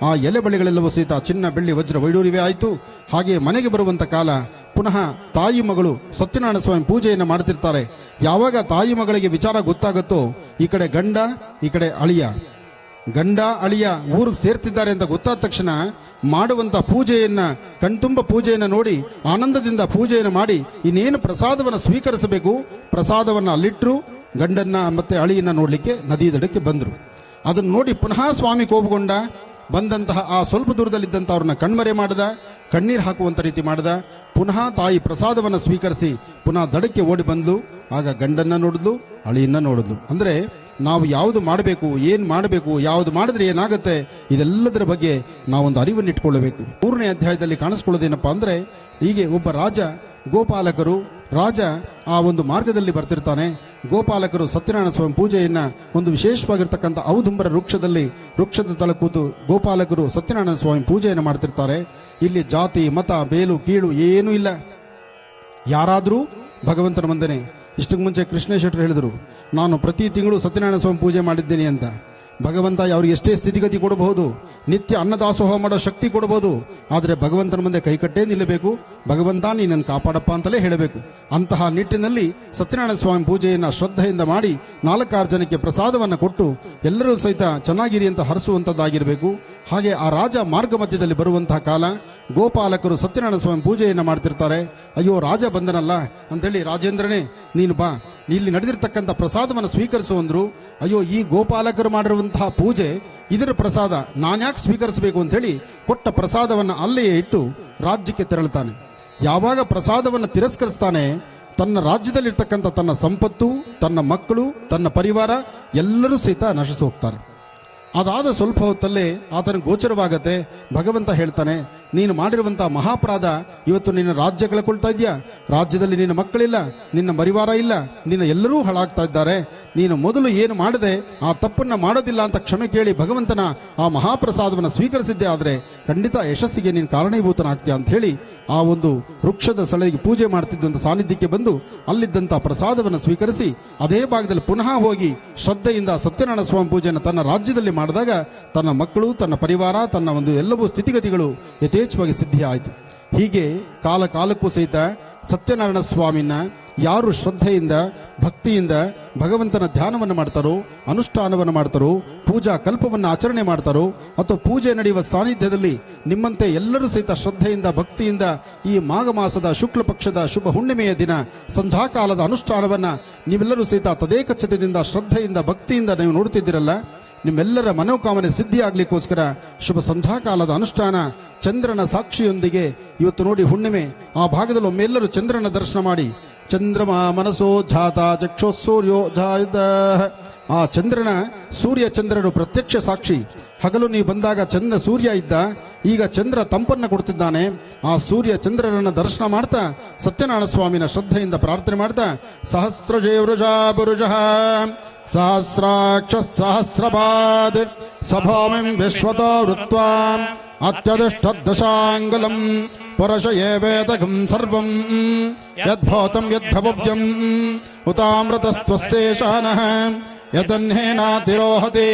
ಆ ಎಲೆಬೆಳೆಗಳೆಲ್ಲವೂ ಸಹಿತ ಚಿನ್ನ ಬೆಳ್ಳಿ ವಜ್ರ ವೈಡೂರ್ಯವೇ ಆಯಿತು. ಹಾಗೆ ಮನೆಗೆ ಬರುವಂತ ಕಾಲ ಪುನಃ ತಾಯಿ ಮಗಳು ಸತ್ಯನಾರಾಯಣ ಸ್ವಾಮಿ ಪೂಜೆಯನ್ನು ಮಾಡ್ತಿರ್ತಾರೆ. ಯಾವಾಗ ತಾಯಿ ಮಗಳಿಗೆ ವಿಚಾರ ಗೊತ್ತಾಗುತ್ತೋ, ಈ ಕಡೆ ಗಂಡ, ಈ ಕಡೆ ಅಳಿಯ, ಗಂಡ ಅಳಿಯ ಊರಿಗೆ ಸೇರ್ತಿದ್ದಾರೆ ಅಂತ ಗೊತ್ತಾದ ತಕ್ಷಣ ಮಾಡುವಂತ ಪೂಜೆಯನ್ನ, ಕಣ್ತುಂಬ ಪೂಜೆಯನ್ನು ನೋಡಿ ಆನಂದದಿಂದ ಪೂಜೆಯನ್ನು ಮಾಡಿ ಇನ್ನೇನು ಪ್ರಸಾದವನ್ನು ಸ್ವೀಕರಿಸಬೇಕು, ಪ್ರಸಾದವನ್ನು ಅಲ್ಲಿಟ್ಟರು. ಗಂಡನ್ನ ಮತ್ತೆ ಅಳಿಯನ್ನ ನೋಡ್ಲಿಕ್ಕೆ ನದಿ ದಡಕ್ಕೆ ಬಂದರು. ಅದನ್ನು ನೋಡಿ ಪುನಃ ಸ್ವಾಮಿ ಕೋಪಗೊಂಡ. ಬಂದಂತಹ ಆ ಸ್ವಲ್ಪ ದೂರದಲ್ಲಿದ್ದಂಥ ಅವ್ರನ್ನ ಕಣ್ಮರೆ ಮಾಡದ, ಕಣ್ಣೀರು ಹಾಕುವಂತ ರೀತಿ ಮಾಡದ. ಪುನಃ ತಾಯಿ ಪ್ರಸಾದವನ್ನು ಸ್ವೀಕರಿಸಿ ಪುನಃ ದಡಕ್ಕೆ ಓಡಿ ಬಂದ್ಲು. ಆಗ ಗಂಡನ್ನ ನೋಡಿದ್ಲು, ಅಳಿಯನ್ನ ನೋಡಿದ್ಲು. ಅಂದ್ರೆ ನಾವು ಯಾವುದು ಮಾಡಬೇಕು, ಏನು ಮಾಡಬೇಕು, ಯಾವುದು ಮಾಡಿದ್ರೆ ಏನಾಗುತ್ತೆ, ಇದೆಲ್ಲದರ ಬಗ್ಗೆ ನಾವೊಂದು ಅರಿವನ್ನು ಇಟ್ಕೊಳ್ಳಬೇಕು. 3ನೇ ಅಧ್ಯಾಯದಲ್ಲಿ ಕಾಣಿಸ್ಕೊಳ್ಳೋದೇನಪ್ಪ ಅಂದರೆ, ಹೀಗೆ ಒಬ್ಬ ರಾಜ ಆ ಒಂದು ಮಾರ್ಗದಲ್ಲಿ ಬರ್ತಿರ್ತಾನೆ. ಗೋಪಾಲಕರು ಸತ್ಯನಾರಾಯಣ ಸ್ವಾಮಿ ಪೂಜೆಯನ್ನ ಒಂದು ವಿಶೇಷವಾಗಿರ್ತಕ್ಕಂಥ ಔದುಂಬರ ವೃಕ್ಷದ ತಲೆ ಕೂತು ಗೋಪಾಲಕರು ಸತ್ಯನಾರಾಯಣ ಸ್ವಾಮಿ ಪೂಜೆಯನ್ನು ಮಾಡ್ತಿರ್ತಾರೆ. ಇಲ್ಲಿ ಜಾತಿ ಮತ ಬೇಲು ಕೀಳು ಏನೂ ಇಲ್ಲ. ಯಾರಾದರೂ ಭಗವಂತನ ಮುಂದೆನೆ. ಇಷ್ಟಕ್ಕೆ ಮುಂಚೆ ಕೃಷ್ಣೇಶ್ ಶೆಟ್ಟರು ಹೇಳಿದರು, ನಾನು ಪ್ರತಿ ತಿಂಗಳು ಸತ್ಯನಾರಾಯಣ ಸ್ವಾಮಿ ಪೂಜೆ ಮಾಡಿದ್ದೇನೆ ಅಂತ. ಭಗವಂತ ಅವ್ರಿಗೆ ಎಷ್ಟೇ ಸ್ಥಿತಿಗತಿ ಕೊಡಬಹುದು, ನಿತ್ಯ ಅನ್ನದಾಸೋಹ ಮಾಡೋ ಶಕ್ತಿ ಕೊಡಬಹುದು, ಆದರೆ ಭಗವಂತನ ಮುಂದೆ ಕೈಕಟ್ಟೇ ನಿಲ್ಲಬೇಕು. ಭಗವಂತ ನೀನನ್ನು ಕಾಪಾಡಪ್ಪ ಅಂತಲೇ ಹೇಳಬೇಕು. ಅಂತಹ ನಿಟ್ಟಿನಲ್ಲಿ ಸತ್ಯನಾರಾಯಣ ಸ್ವಾಮಿ ಪೂಜೆಯನ್ನು ಶ್ರದ್ಧೆಯಿಂದ ಮಾಡಿ 4-6 ಜನಕ್ಕೆ ಪ್ರಸಾದವನ್ನು ಕೊಟ್ಟು ಎಲ್ಲರೂ ಸಹಿತ ಚೆನ್ನಾಗಿರಿ ಅಂತ ಹರಿಸುವಂಥದ್ದಾಗಿರಬೇಕು. ಹಾಗೆ ಆ ರಾಜ ಮಾರ್ಗ ಮಧ್ಯದಲ್ಲಿ ಬರುವಂತಹ ಕಾಲ ಗೋಪಾಲಕರು ಸತ್ಯನಾರಾಯಣ ಸ್ವಾಮಿ ಪೂಜೆಯನ್ನು ಮಾಡ್ತಿರ್ತಾರೆ. ಅಯ್ಯೋ ರಾಜ ಬಂದನಲ್ಲ ಅಂತೇಳಿ, ರಾಜೇಂದ್ರನೇ ನೀನು ಬಾ, ಇಲ್ಲಿ ನಡೆದಿರ್ತಕ್ಕಂಥ ಪ್ರಸಾದವನ್ನು ಸ್ವೀಕರಿಸು ಅಂದ್ರು. ಅಯ್ಯೋ ಈ ಗೋಪಾಲಕರು ಮಾಡಿರುವಂತಹ ಪೂಜೆ, ಇದರ ಪ್ರಸಾದ ನಾನ್ಯಾಕೆ ಸ್ವೀಕರಿಸಬೇಕು ಅಂತ ಹೇಳಿ ಕೊಟ್ಟ ಪ್ರಸಾದವನ್ನು ಅಲ್ಲಿಯೇ ಇಟ್ಟು ರಾಜ್ಯಕ್ಕೆ ತೆರಳುತ್ತಾನೆ. ಯಾವಾಗ ಪ್ರಸಾದವನ್ನು ತಿರಸ್ಕರಿಸ್ತಾನೆ, ತನ್ನ ರಾಜ್ಯದಲ್ಲಿರ್ತಕ್ಕಂಥ ತನ್ನ ಸಂಪತ್ತು, ತನ್ನ ಮಕ್ಕಳು, ತನ್ನ ಪರಿವಾರ ಎಲ್ಲರೂ ಸಹಿತ ನಶಿಸಿ ಹೋಗ್ತಾರೆ. ಅದಾದ ಸ್ವಲ್ಪ ಹೊತ್ತಲ್ಲೇ ಆತನ ಗೋಚರವಾಗತ್ತೆ. ಭಗವಂತ ಹೇಳ್ತಾನೆ, ನೀನು ಮಾಡಿರುವಂತಹ ಮಹಾಪರಾಧ, ಇವತ್ತು ನಿನ್ನ ರಾಜ್ಯ ಕಳ್ಕೊಳ್ತಾ ಇದೆಯಾ, ರಾಜ್ಯದಲ್ಲಿ ನಿನ್ನ ಮಕ್ಕಳಿಲ್ಲ, ನಿನ್ನ ಪರಿವಾರ ಇಲ್ಲ, ನಿನ್ನ ಎಲ್ಲರೂ ಹಾಳಾಗ್ತಾ ಇದ್ದಾರೆ. ನೀನು ಮೊದಲು ಏನು ಮಾಡದೆ ಆ ತಪ್ಪನ್ನ ಮಾಡೋದಿಲ್ಲ ಅಂತ ಕ್ಷಮೆ ಕೇಳಿ ಭಗವಂತನ ಆ ಮಹಾಪ್ರಸಾದವನ್ನು ಸ್ವೀಕರಿಸಿದ್ದೆ ಆದರೆ ಖಂಡಿತ ಯಶಸ್ಸಿಗೆ ನೀನು ಕಾರಣೀಭೂತನಾಗ್ತೀಯ ಅಂತ ಹೇಳಿ ಆ ಒಂದು ವೃಕ್ಷದ ಸ್ಥಳಕ್ಕೆ ಪೂಜೆ ಮಾಡ್ತಿದ್ದಂಥ ಸಾನ್ನಿಧ್ಯಕ್ಕೆ ಬಂದು ಅಲ್ಲಿದ್ದಂಥ ಪ್ರಸಾದವನ್ನು ಸ್ವೀಕರಿಸಿ ಅದೇ ಭಾಗದಲ್ಲಿ ಪುನಃ ಹೋಗಿ ಶ್ರದ್ಧೆಯಿಂದ ಸತ್ಯನಾರಾಯಣ ಸ್ವಾಮಿ ಪೂಜೆಯನ್ನು ತನ್ನ ರಾಜ್ಯದಲ್ಲಿ ಮಾಡಿದಾಗ ತನ್ನ ಮಕ್ಕಳು, ತನ್ನ ಪರಿವಾರ, ತನ್ನ ಒಂದು ಎಲ್ಲವೂ ಸ್ಥಿತಿಗತಿಗಳು ಯಥೇಚ್ಛವಾಗಿ ಸಿದ್ಧಿ ಆಯಿತು. ಹೀಗೆ ಕಾಲಕ್ಕೂ ಸಹಿತ ಸತ್ಯನಾರಾಯಣ ಸ್ವಾಮಿನ ಯಾರು ಶ್ರದ್ಧೆಯಿಂದ ಭಕ್ತಿಯಿಂದ ಭಗವಂತನ ಧ್ಯಾನವನ್ನು ಮಾಡ್ತಾರೋ, ಅನುಷ್ಠಾನವನ್ನು ಮಾಡ್ತಾರೋ, ಪೂಜಾ ಕಲ್ಪವನ್ನು ಆಚರಣೆ ಮಾಡ್ತಾರೋ, ಅಥವಾ ಪೂಜೆ ನಡೆಯುವ ಸಾನ್ನಿಧ್ಯದಲ್ಲಿ ನಿಮ್ಮಂತೆ ಎಲ್ಲರೂ ಸಹಿತ ಶ್ರದ್ಧೆಯಿಂದ ಭಕ್ತಿಯಿಂದ ಈ ಮಾಘ ಮಾಸದ ಶುಕ್ಲ ಪಕ್ಷದ ಶುಭ ಹುಣ್ಣಿಮೆಯ ದಿನ ಸಂಧ್ಯಾಕಾಲದ ಅನುಷ್ಠಾನವನ್ನ ನೀವೆಲ್ಲರೂ ಸಹಿತ ತದೇಕಚ್ಛತೆಯಿಂದ ಶ್ರದ್ಧೆಯಿಂದ ಭಕ್ತಿಯಿಂದ ನೀವು ನೋಡ್ತಿದ್ದೀರಲ್ಲ, ನಿಮ್ಮೆಲ್ಲರ ಮನೋಕಾಮನೆ ಸಿದ್ಧಿಯಾಗಲಿಕ್ಕೋಸ್ಕರ ಶುಭ ಸಂಧ್ಯಾಕಾಲದ ಅನುಷ್ಠಾನ ಚಂದ್ರನ ಸಾಕ್ಷಿಯೊಂದಿಗೆ ಇವತ್ತು ನೋಡಿ ಹುಣ್ಣಿಮೆ, ಆ ಭಾಗದಲ್ಲಿ ಒಮ್ಮೆಲ್ಲರೂ ಚಂದ್ರನ ದರ್ಶನ ಮಾಡಿ, ಚಂದ್ರಮ ಮನಸೋ ಜಾತ ಚಕ್ಷೋ ಸೂರ್ಯೋ ಜಾತ, ಆ ಚಂದ್ರನ ಚಂದ್ರರು ಪ್ರತ್ಯಕ್ಷ ಸಾಕ್ಷಿ. ಹಗಲು ನೀವು ಬಂದಾಗ ಸೂರ್ಯ ಇದ್ದ, ಈಗ ಚಂದ್ರ ತಂಪನ್ನು ಕೊಡ್ತಿದ್ದಾನೆ. ಆ ಚಂದ್ರನನ್ನ ದರ್ಶನ ಮಾಡ್ತಾ ಸತ್ಯನಾರಾಯಣ ಸ್ವಾಮಿನ ಶ್ರದ್ಧೆಯಿಂದ ಪ್ರಾರ್ಥನೆ ಮಾಡ್ತಾ ಸಹಸ್ರಜೇ ವೃಜಾ ಬುರುಜಃ ಸಹಸ್ರಾಕ್ಷ ಸಹಸ್ರಪಾದ್ ಸಭಾಮಿಂ ವಿಶ್ವತೋ ವೃತ್ವಾ ಅತ್ಯದಿಷ್ಠದಶಾಂಗುಲಂ ಪರಶಯೇ ವೇದಗಂ ಸರ್ವಂ ಯದ್ಭೂತಂ ಯದ್ಭವ್ಯಂ ಉತಾಮೃತಸ್ತ್ವಸ್ಯೇಷಾನಃ ಯದನ್ನೇನಾತಿರೋಹತಿ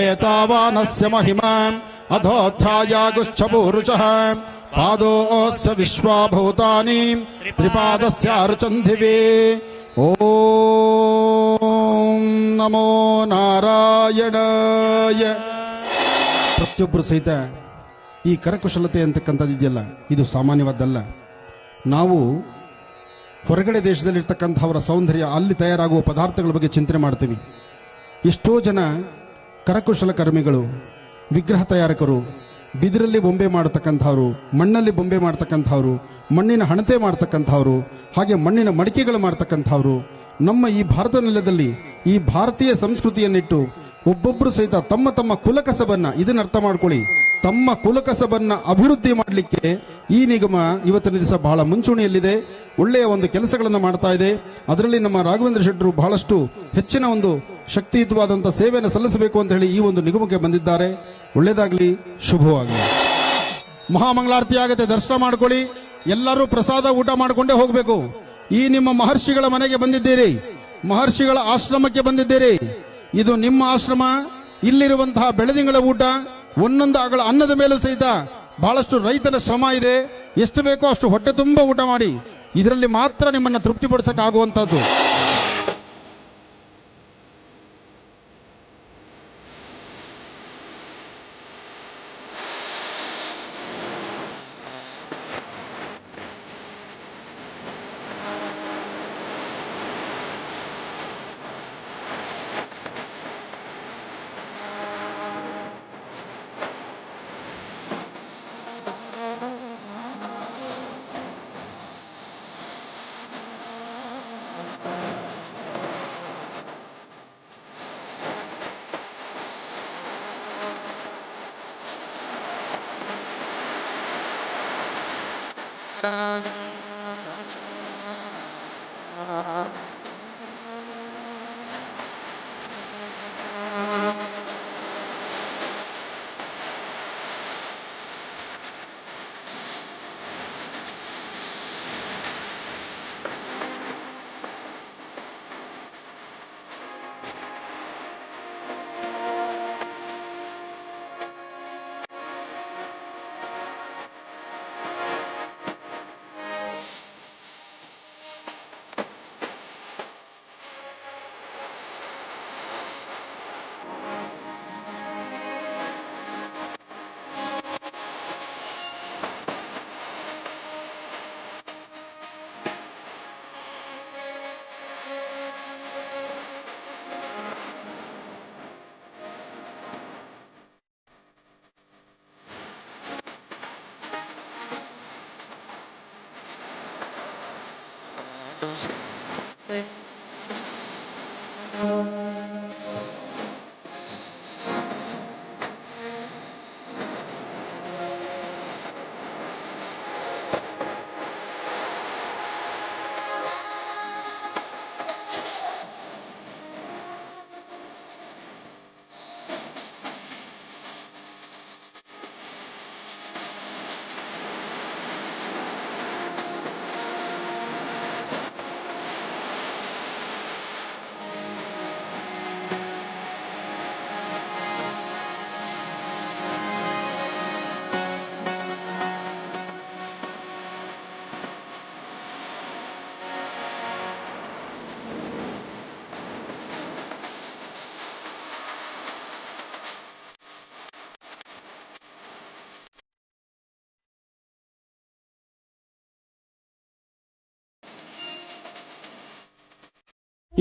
ಏತಾವಾನಸ್ಯ ಮಹಿಮಾ ಅಧೋಧ್ಯಾಯಾಗುಶ್ಚಪೂರುಷಃ ಪಾದೋಸ್ಯ ವಿಶ್ವಾಭೂತಾನಿ ತ್ರಿಪಾದಸ್ಯಾರ್ಚಂಧಿವೇ. ಓಂ ನಮೋ ನಾರಾಯಣಾಯ. ಪ್ರತಿಯೊಬ್ಬರು ಸಹಿತ ಈ ಕರಕುಶಲತೆ ಅಂತಕ್ಕಂಥದ್ದು ಇದೆಯಲ್ಲ, ಇದು ಸಾಮಾನ್ಯವಾದ್ದಲ್ಲ. ನಾವು ಹೊರಗಡೆ ದೇಶದಲ್ಲಿರ್ತಕ್ಕಂಥವರ ಸೌಂದರ್ಯ, ಅಲ್ಲಿ ತಯಾರಾಗುವ ಪದಾರ್ಥಗಳ ಬಗ್ಗೆ ಚಿಂತನೆ ಮಾಡ್ತೀವಿ. ಎಷ್ಟೋ ಜನ ಕರಕುಶಲ ಕರ್ಮಿಗಳು, ವಿಗ್ರಹ ತಯಾರಕರು, ಬಿದಿರಲ್ಲಿ ಬೊಂಬೆ ಮಾಡತಕ್ಕಂಥವ್ರು, ಮಣ್ಣಲ್ಲಿ ಬೊಂಬೆ ಮಾಡ್ತಕ್ಕಂಥವ್ರು, ಮಣ್ಣಿನ ಹಣತೆ ಮಾಡ್ತಕ್ಕಂಥವ್ರು, ಹಾಗೆ ಮಣ್ಣಿನ ಮಡಿಕೆಗಳು ಮಾಡ್ತಕ್ಕಂಥವ್ರು ನಮ್ಮ ಈ ಭಾರತ ನೆಲದಲ್ಲಿ ಈ ಭಾರತೀಯ ಸಂಸ್ಕೃತಿಯನ್ನಿಟ್ಟು ಒಬ್ಬೊಬ್ಬರು ಸಹಿತ ತಮ್ಮ ತಮ್ಮ ಕುಲಕಸಬನ್ನ, ಇದನ್ನ ಅರ್ಥ ಮಾಡ್ಕೊಳ್ಳಿ, ತಮ್ಮ ಕುಲಕಸಬನ್ನ ಅಭಿವೃದ್ಧಿ ಮಾಡಲಿಕ್ಕೆ ಈ ನಿಗಮ ಇವತ್ತಿನ ದಿವಸ ಬಹಳ ಮುಂಚೂಣಿಯಲ್ಲಿದೆ. ಒಳ್ಳೆಯ ಒಂದು ಕೆಲಸಗಳನ್ನು ಮಾಡ್ತಾ ಇದೆ. ಅದರಲ್ಲಿ ನಮ್ಮ ರಾಘವೇಂದ್ರ ಶೆಟ್ಟರು ಬಹಳಷ್ಟು ಹೆಚ್ಚಿನ ಒಂದು ಶಕ್ತಿಯುತವಾದಂಥ ಸೇವೆಯನ್ನು ಸಲ್ಲಿಸಬೇಕು ಅಂತ ಹೇಳಿ ಈ ಒಂದು ನಿಗಮಕ್ಕೆ ಬಂದಿದ್ದಾರೆ. ಒಳ್ಳೆಯದಾಗಲಿ, ಶುಭವಾಗಲಿ. ಮಹಾಮಂಗಳಾರತಿ ಆಗತ್ತೆ, ದರ್ಶನ ಮಾಡ್ಕೊಳ್ಳಿ. ಎಲ್ಲರೂ ಪ್ರಸಾದ ಊಟ ಮಾಡಿಕೊಂಡೇ ಹೋಗಬೇಕು. ಈ ನಿಮ್ಮ ಮಹರ್ಷಿಗಳ ಮನೆಗೆ ಬಂದಿದ್ದೀರಿ, ಮಹರ್ಷಿಗಳ ಆಶ್ರಮಕ್ಕೆ ಬಂದಿದ್ದೀರಿ. ಇದು ನಿಮ್ಮ ಆಶ್ರಮ. ಇಲ್ಲಿರುವಂತಹ ಬೆಳೆದಿಂಗಳ ಊಟ, ಒಂದೊಂದು ಅಗಳ ಅನ್ನದ ಮೇಲೂ ಸಹಿತ ಬಹಳಷ್ಟು ರೈತನ ಶ್ರಮ ಇದೆ. ಎಷ್ಟು ಬೇಕೋ ಅಷ್ಟು ಹೊಟ್ಟೆ ತುಂಬ ಊಟ ಮಾಡಿ. ಇದರಲ್ಲಿ ಮಾತ್ರ ನಿಮ್ಮನ್ನು ತೃಪ್ತಿಪಡಿಸಕ್ಕಾಗುವಂಥದ್ದು.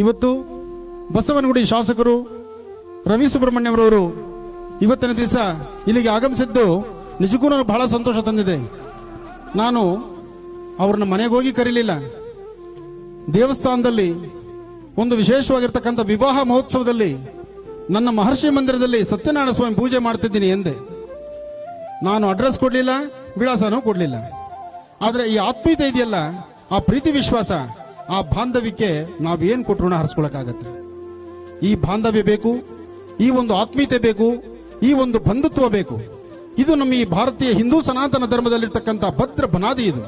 ಇವತ್ತು ಬಸವನಗುಡಿ ಶಾಸಕರು ರವಿ ಸುಬ್ರಹ್ಮಣ್ಯಂರವರು ಇವತ್ತಿನ ದಿವಸ ಇಲ್ಲಿಗೆ ಆಗಮಿಸಿದ್ದು ನಿಜಕ್ಕೂ ನನಗೆ ಬಹಳ ಸಂತೋಷ ತಂದಿದೆ. ನಾನು ಅವ್ರನ್ನ ಮನೆಗೆ ಹೋಗಿ ಕರೀಲಿಲ್ಲ. ದೇವಸ್ಥಾನದಲ್ಲಿ ಒಂದು ವಿಶೇಷವಾಗಿರ್ತಕ್ಕಂಥ ವಿವಾಹ ಮಹೋತ್ಸವದಲ್ಲಿ ನನ್ನ ಮಹರ್ಷಿ ಮಂದಿರದಲ್ಲಿ ಸತ್ಯನಾರಾಯಣ ಸ್ವಾಮಿ ಪೂಜೆ ಮಾಡ್ತಿದ್ದೀನಿ ಎಂದೆ. ನಾನು ಅಡ್ರೆಸ್ ಕೊಡ್ಲಿಲ್ಲ, ವಿಳಾಸನೂ ಕೊಡ್ಲಿಲ್ಲ. ಆದ್ರೆ ಈ ಆತ್ಮೀಯತೆ ಇದೆಯಲ್ಲ, ಆ ಪ್ರೀತಿ ವಿಶ್ವಾಸ, ಆ ಬಾಂಧವ್ಯಕ್ಕೆ ನಾವೇನ್ ಕೊಟ್ಟು ಋಣ ಹರಿಸ್ಕೊಳಕ್ಕಾಗತ್ತೆ? ಈ ಬಾಂಧವ್ಯ ಬೇಕು, ಈ ಒಂದು ಆತ್ಮೀಯತೆ ಬೇಕು, ಈ ಒಂದು ಬಂಧುತ್ವ ಬೇಕು. ಇದು ನಮ್ಮ ಈ ಭಾರತೀಯ ಹಿಂದೂ ಸನಾತನ ಧರ್ಮದಲ್ಲಿರ್ತಕ್ಕಂಥ ಭದ್ರ ಬನಾದಿ. ಇದು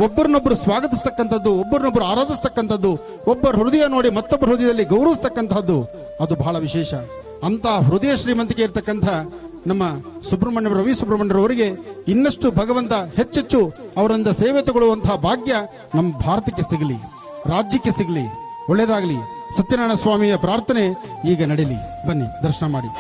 ಒಬ್ಬರನ್ನೊಬ್ಬರು ಸ್ವಾಗತಿಸ್ತಕ್ಕಂಥದ್ದು, ಒಬ್ಬರನ್ನೊಬ್ಬರು ಆರಾಧಿಸ್ತಕ್ಕಂಥದ್ದು, ಒಬ್ಬರ ಹೃದಯ ನೋಡಿ ಮತ್ತೊಬ್ಬರ ಹೃದಯದಲ್ಲಿ ಗೌರವಿಸ್ತಕ್ಕಂಥದ್ದು, ಅದು ಬಹಳ ವಿಶೇಷ. ಅಂತ ಹೃದಯ ಶ್ರೀಮಂತಿಕೆ ಇರತಕ್ಕಂಥ ನಮ್ಮ ಸುಬ್ರಹ್ಮಣ್ಯ ರವಿ ಸುಬ್ರಹ್ಮಣ್ಯರವರಿಗೆ ಇನ್ನಷ್ಟು ಭಗವಂತ ಹೆಚ್ಚೆಚ್ಚು ಅವರಿಂದ ಸೇವೆ ತಗೊಳ್ಳುವಂತಹ ಭಾಗ್ಯ ನಮ್ಮ ಭಾರತಕ್ಕೆ ಸಿಗಲಿ, ರಾಜ್ಯಕ್ಕೆ ಸಿಗಲಿ, ಒಳ್ಳೇದಾಗಲಿ. ಸತ್ಯನಾರಾಯಣ ಸ್ವಾಮಿಯ ಪ್ರಾರ್ಥನೆ ಈಗ ನಡೀಲಿ. ಬನ್ನಿ ದರ್ಶನ ಮಾಡಿ.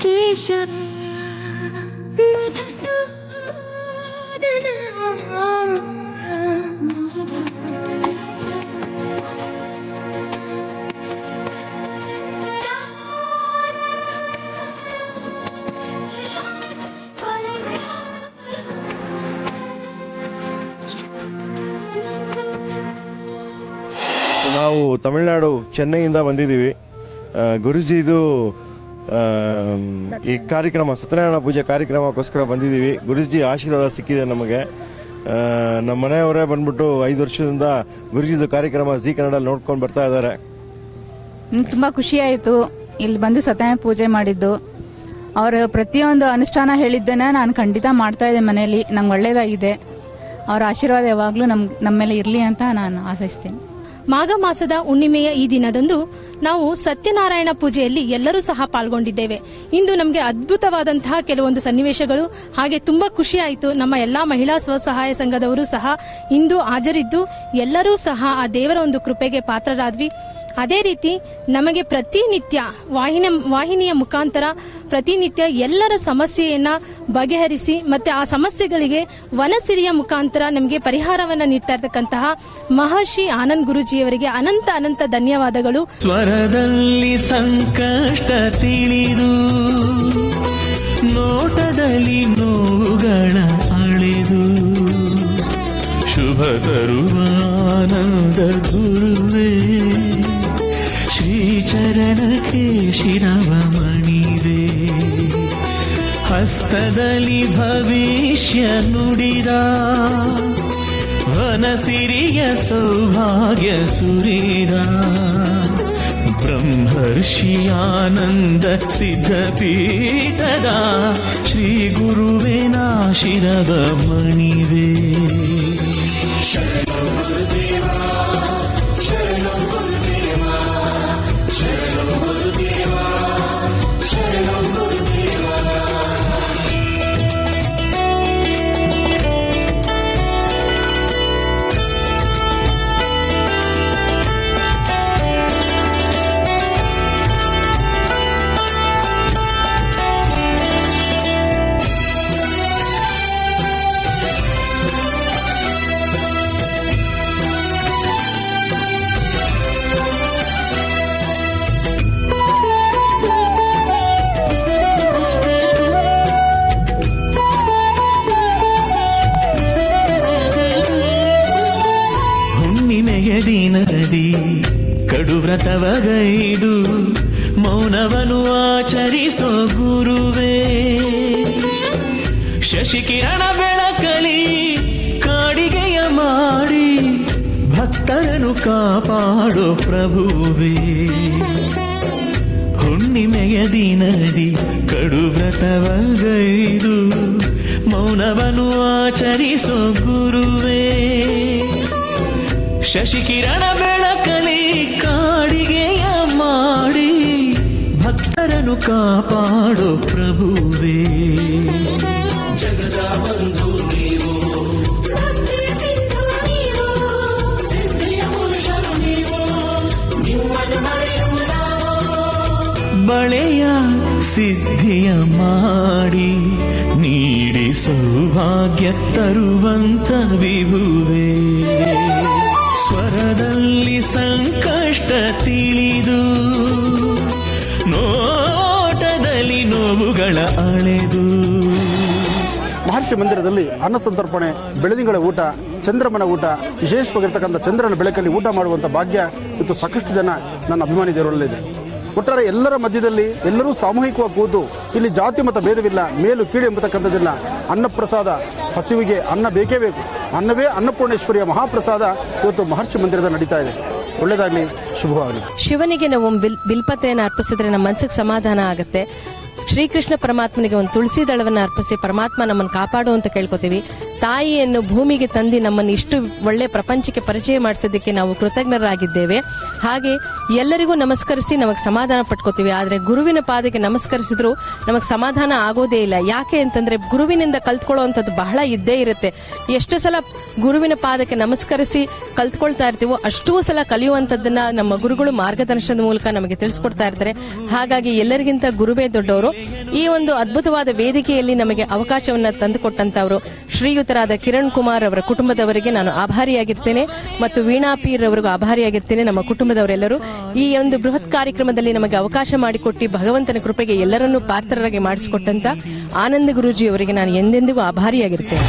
ಕೇಶವ ನಾವು ತಮಿಳುನಾಡು ಚೆನ್ನೈಯಿಂದ ಬಂದಿದ್ದೀವಿ. ಗುರುಜಿದು ಈ ಕಾರ್ಯಕ್ರಮ ಸತ್ಯನಾರಾಯಣ ಪೂಜೆ ಕಾರ್ಯಕ್ರಮಕ್ಕೋಸ್ಕರ ಬಂದಿದ್ದೀವಿ. ಗುರುಜಿ ಆಶೀರ್ವಾದ ಸಿಕ್ಕಿದೆ ನಮಗೆ. ನಮ್ಮ ಮನೆಯವರೇ ಬಂದ್ಬಿಟ್ಟು 5 ವರ್ಷದಿಂದ ಗುರುಜಿದು ಕಾರ್ಯಕ್ರಮ ಜಿ ಕನ್ನಡ ನೋಡ್ಕೊಂಡು ಬರ್ತಾ ಇದ್ದಾರೆ. ತುಂಬಾ ಖುಷಿ ಆಯಿತು ಇಲ್ಲಿ ಬಂದು ಸತ್ಯನಾರಾಯಣ ಪೂಜೆ ಮಾಡಿದ್ದು. ಅವರು ಪ್ರತಿಯೊಂದು ಅನುಷ್ಠಾನ ಹೇಳಿದ್ದನ್ನ ನಾನು ಖಂಡಿತ ಮಾಡ್ತಾ ಇದ್ದೆ ಮನೆಯಲ್ಲಿ. ನಂಗೆ ಒಳ್ಳೇದಾಗಿದೆ. ಅವರ ಆಶೀರ್ವಾದ ಯಾವಾಗಲೂ ನಮ್ಮ ಮೇಲೆ ಇರಲಿ ಅಂತ ನಾನು ಆಶಿಸ್ತೀನಿ. ಮಾಘ ಮಾಸದ ಹುಣ್ಣಿಮೆಯ ಈ ದಿನದಂದು ನಾವು ಸತ್ಯನಾರಾಯಣ ಪೂಜೆಯಲ್ಲಿ ಎಲ್ಲರೂ ಸಹ ಪಾಲ್ಗೊಂಡಿದ್ದೇವೆ. ಇಂದು ನಮಗೆ ಅದ್ಭುತವಾದಂತಹ ಕೆಲವೊಂದು ಸನ್ನಿವೇಶಗಳು ಹಾಗೆ ತುಂಬಾ ಖುಷಿ ಆಯಿತು. ನಮ್ಮ ಎಲ್ಲಾ ಮಹಿಳಾ ಸ್ವಸಹಾಯ ಸಂಘದವರು ಸಹ ಇಂದು ಹಾಜರಿದ್ದು ಎಲ್ಲರೂ ಸಹ ಆ ದೇವರ ಒಂದು ಕೃಪೆಗೆ ಪಾತ್ರರಾದ್ವಿ. ಅದೇ ರೀತಿ ನಮಗೆ ಪ್ರತಿನಿತ್ಯ ವಾಹಿನಿಯ ಮುಖಾಂತರ ಪ್ರತಿನಿತ್ಯ ಎಲ್ಲರ ಸಮಸ್ಯೆಯನ್ನ ಬಗೆಹರಿಸಿ ಮತ್ತೆ ಆ ಸಮಸ್ಯೆಗಳಿಗೆ ವನಸಿರಿಯ ಮುಖಾಂತರ ನಮಗೆ ಪರಿಹಾರವನ್ನ ನೀಡ್ತಾ ಇರತಕ್ಕಂತಹ ಮಹರ್ಷಿ ಆನಂದ್ ಗುರುಜಿಯವರಿಗೆ ಅನಂತ ಅನಂತ ಧನ್ಯವಾದಗಳು. ಸ್ವರದಲ್ಲಿ ಸಂಕಷ್ಟ ತಿಳಿದು ನೋಟದಲ್ಲಿ ನೋವುಗಳ ಅಳೆದು ಶುಭ ತರುವ ಆನಂದ ಗುರುವೇ ಶ್ರೀಚರಣಕ್ಕೆ ಶಿರವ ಮಣಿದೆ. ಹಸ್ತದಲ್ಲಿ ಭವಿಷ್ಯ ನುಡಿದ ವನಸಿರಿಯ ಸೌಭಾಗ್ಯ ಸುರಿದ ಬ್ರಹ್ಮರ್ಷಿ ಆನಂದ ಸಿದ್ಧಪೀಠದ ಶ್ರೀ ಗುರುವೇನ ಶಿರದ ಮಣಿವೆ. ದಿನದಿ ಕಡುವ್ರತವಗೈದು ಮೌನವನು ಆಚರಿಸೋ ಗುರುವೇ ಶಶಿಕಿರಣ ಬೆಳಕಲಿ ಕಾಡಿಗೆಯ ಮಾಡಿ ಭಕ್ತರನ್ನು ಕಾಪಾಡೋ ಪ್ರಭುವೇ. ಹುಣ್ಣಿಮೆಯ ದಿನದಿ ಕಡುವ್ರತವಗೈದು ಮೌನವನು ಆಚರಿಸೋ ಗುರುವೇ ಶಶಿಕಿರಣ ಬೆಳಕಲಿ ಕಾಡಿಗೆಯ ಮಾಡಿ ಭಕ್ತರನ್ನು ಕಾಪಾಡೋ ಪ್ರಭುವೇ. ಜಗದ ಬಂಧು ನೀವು ಸಿದ್ಧಿಯ ಪುರುಷರು ನೀವು ನಿಮ್ಮನ್ನು ಮರೆಯುವ ಬಳೆಯ ಸಿದ್ಧಿಯ ಮಾಡಿ ನೀಡಿ ಸೌಭಾಗ್ಯ ತರುವಂತ ವಿಭುವೇ. ಸ್ವರದಲ್ಲಿ ಸಂಕಷ್ಟ ತಿಳಿದು ನೋಟದಲ್ಲಿ ನೋವುಗಳ ಅಳೆದು ಮಹರ್ಷಿ ಮಂದಿರದಲ್ಲಿ ಅನ್ನ ಸಂತರ್ಪಣೆ, ಬೆಳದಿಂಗಳ ಊಟ, ಚಂದ್ರಮನ ಊಟ, ವಿಶೇಷವಾಗಿರ್ತಕ್ಕಂಥ ಚಂದ್ರನ ಬೆಳಕಲ್ಲಿ ಊಟ ಮಾಡುವಂಥ ಭಾಗ್ಯ ಇವತ್ತು ಸಾಕಷ್ಟು ಜನ ನನ್ನ ಅಭಿಮಾನಿ ದೇವರಲ್ಲಿದೆ. ಒಟ್ಟಾರೆ ಎಲ್ಲರ ಮಧ್ಯದಲ್ಲಿ ಎಲ್ಲರೂ ಸಾಮೂಹಿಕವಾಗಿ ಕೂತು ಇಲ್ಲಿ ಜಾತಿ ಮತ ಭೇದವಿಲ್ಲ, ಮೇಲು ಕೀಳು ಎಂಬತಕ್ಕಂಥದ್ದಿಲ್ಲ. ಅನ್ನಪ್ರಸಾದ, ಹಸಿವಿಗೆ ಅನ್ನ ಬೇಕೇ ಬೇಕು. ಅನ್ನವೇ ಅನ್ನಪೂರ್ಣೇಶ್ವರಿಯ ಮಹಾಪ್ರಸಾದ ಇವತ್ತು ಮಹರ್ಷಿ ಮಂದಿರದ ನಡೀತಾ ಇದೆ. ಒಳ್ಳೆಯದಾಗಲಿ, ಶುಭವಾಗಲಿ. ಶಿವನಿಗೆ ನಾವು ಬಿಲ್ಪತ್ರೆಯನ್ನು ಅರ್ಪಿಸಿದ್ರೆ ನಮ್ಮ ಮನಸ್ಸಿಗೆ ಸಮಾಧಾನ ಆಗುತ್ತೆ. ಶ್ರೀಕೃಷ್ಣ ಪರಮಾತ್ಮನಿಗೆ ಒಂದು ತುಳಸಿ ದಳವನ್ನು ಅರ್ಪಿಸಿ ಪರಮಾತ್ಮ ನಮ್ಮನ್ನು ಕಾಪಾಡು ಅಂತ ಕೇಳ್ಕೊತೀವಿ. ತಾಯಿಯನ್ನು ಭೂಮಿಗೆ ತಂದು ನಮ್ಮನ್ನು ಇಷ್ಟು ಒಳ್ಳೆ ಪ್ರಪಂಚಕ್ಕೆ ಪರಿಚಯ ಮಾಡಿಸೋದಕ್ಕೆ ನಾವು ಕೃತಜ್ಞರಾಗಿದ್ದೇವೆ. ಹಾಗೆ ಎಲ್ಲರಿಗೂ ನಮಸ್ಕರಿಸಿ ನಮಗೆ ಸಮಾಧಾನ ಪಟ್ಕೋತೀವಿ. ಆದರೆ ಗುರುವಿನ ಪಾದಕ್ಕೆ ನಮಸ್ಕರಿಸಿದ್ರು ನಮಗೆ ಸಮಾಧಾನ ಆಗೋದೇ ಇಲ್ಲ. ಯಾಕೆ ಅಂತಂದ್ರೆ ಗುರುವಿನಿಂದ ಕಲ್ತ್ಕೊಳ್ಳುವಂಥದ್ದು ಬಹಳ ಇದ್ದೇ ಇರುತ್ತೆ. ಎಷ್ಟು ಸಲ ಗುರುವಿನ ಪಾದಕ್ಕೆ ನಮಸ್ಕರಿಸಿ ಕಲ್ತ್ಕೊಳ್ತಾ ಇರ್ತೀವೋ ಅಷ್ಟೂ ಸಲ ಕಲಿಯುವಂಥದ್ದನ್ನ ನಮ್ಮ ಗುರುಗಳು ಮಾರ್ಗದರ್ಶನದ ಮೂಲಕ ನಮಗೆ ತಿಳಿಸ್ಕೊಡ್ತಾ ಇರ್ತಾರೆ. ಹಾಗಾಗಿ ಎಲ್ಲರಿಗಿಂತ ಗುರುವೇ ದೊಡ್ಡವರು. ಈ ಒಂದು ಅದ್ಭುತವಾದ ವೇದಿಕೆಯಲ್ಲಿ ನಮಗೆ ಅವಕಾಶವನ್ನ ತಂದುಕೊಟ್ಟಂತವರು ಶ್ರೀಯುತರಾದ ಕಿರಣ್ ಕುಮಾರ್ ಅವರ ಕುಟುಂಬದವರಿಗೆ ನಾನು ಆಭಾರಿಯಾಗಿರ್ತೇನೆ ಮತ್ತು ವೀಣಾ ಪೀರ್ ಅವರಿಗೂ ಆಭಾರಿಯಾಗಿರ್ತೇನೆ. ನಮ್ಮ ಕುಟುಂಬದವರೆಲ್ಲರೂ ಈ ಒಂದು ಬೃಹತ್ ಕಾರ್ಯಕ್ರಮದಲ್ಲಿ ನಮಗೆ ಅವಕಾಶ ಮಾಡಿಕೊಟ್ಟು ಭಗವಂತನ ಕೃಪೆಗೆ ಎಲ್ಲರನ್ನೂ ಪಾತ್ರರಾಗಿ ಮಾಡಿಸಿಕೊಟ್ಟಂತ ಆನಂದ ಗುರೂಜಿ ಅವರಿಗೆ ನಾನು ಎಂದೆಂದಿಗೂ ಆಭಾರಿಯಾಗಿರ್ತೇನೆ.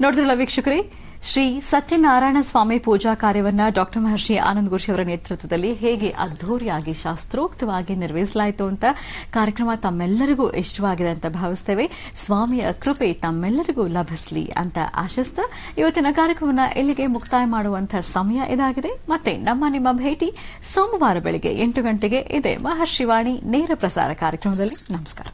ನೋಡಿದ್ರಲ್ಲ ವೀಕ್ಷಕರೇ, ಶ್ರೀ ಸತ್ಯನಾರಾಯಣ ಸ್ವಾಮಿ ಪೂಜಾ ಕಾರ್ಯವನ್ನ ಡಾಕ್ಟರ್ ಮಹರ್ಷಿ ಆನಂದ್ ಗುರೂಜಿ ಅವರ ನೇತೃತ್ವದಲ್ಲಿ ಹೇಗೆ ಅದ್ಧೂರಿಯಾಗಿ ಶಾಸ್ತ್ರೋಕ್ತವಾಗಿ ನಿರ್ವಹಿಸಲಾಯಿತು ಅಂತ ಕಾರ್ಯಕ್ರಮ ತಮ್ಮೆಲ್ಲರಿಗೂ ಇಷ್ಟವಾಗಿದೆ ಅಂತ ಭಾವಿಸ್ತೇವೆ. ಸ್ವಾಮಿಯ ಕೃಪೆ ತಮ್ಮೆಲ್ಲರಿಗೂ ಲಭಿಸಲಿ ಅಂತ ಆಶಿಸ್ತಾ ಇವತ್ತಿನ ಕಾರ್ಯಕ್ರಮವನ್ನು ಇಲ್ಲಿಗೆ ಮುಕ್ತಾಯ ಮಾಡುವಂತಹ ಸಮಯ ಇದಾಗಿದೆ. ಮತ್ತೆ ನಿಮ್ಮ ಭೇಟಿ ಸೋಮವಾರ ಬೆಳಗ್ಗೆ 8 ಗಂಟೆಗೆ ಇದೆ ಮಹರ್ಷಿವಾಣಿ ನೇರ ಪ್ರಸಾರ ಕಾರ್ಯಕ್ರಮದಲ್ಲಿ. ನಮಸ್ಕಾರ.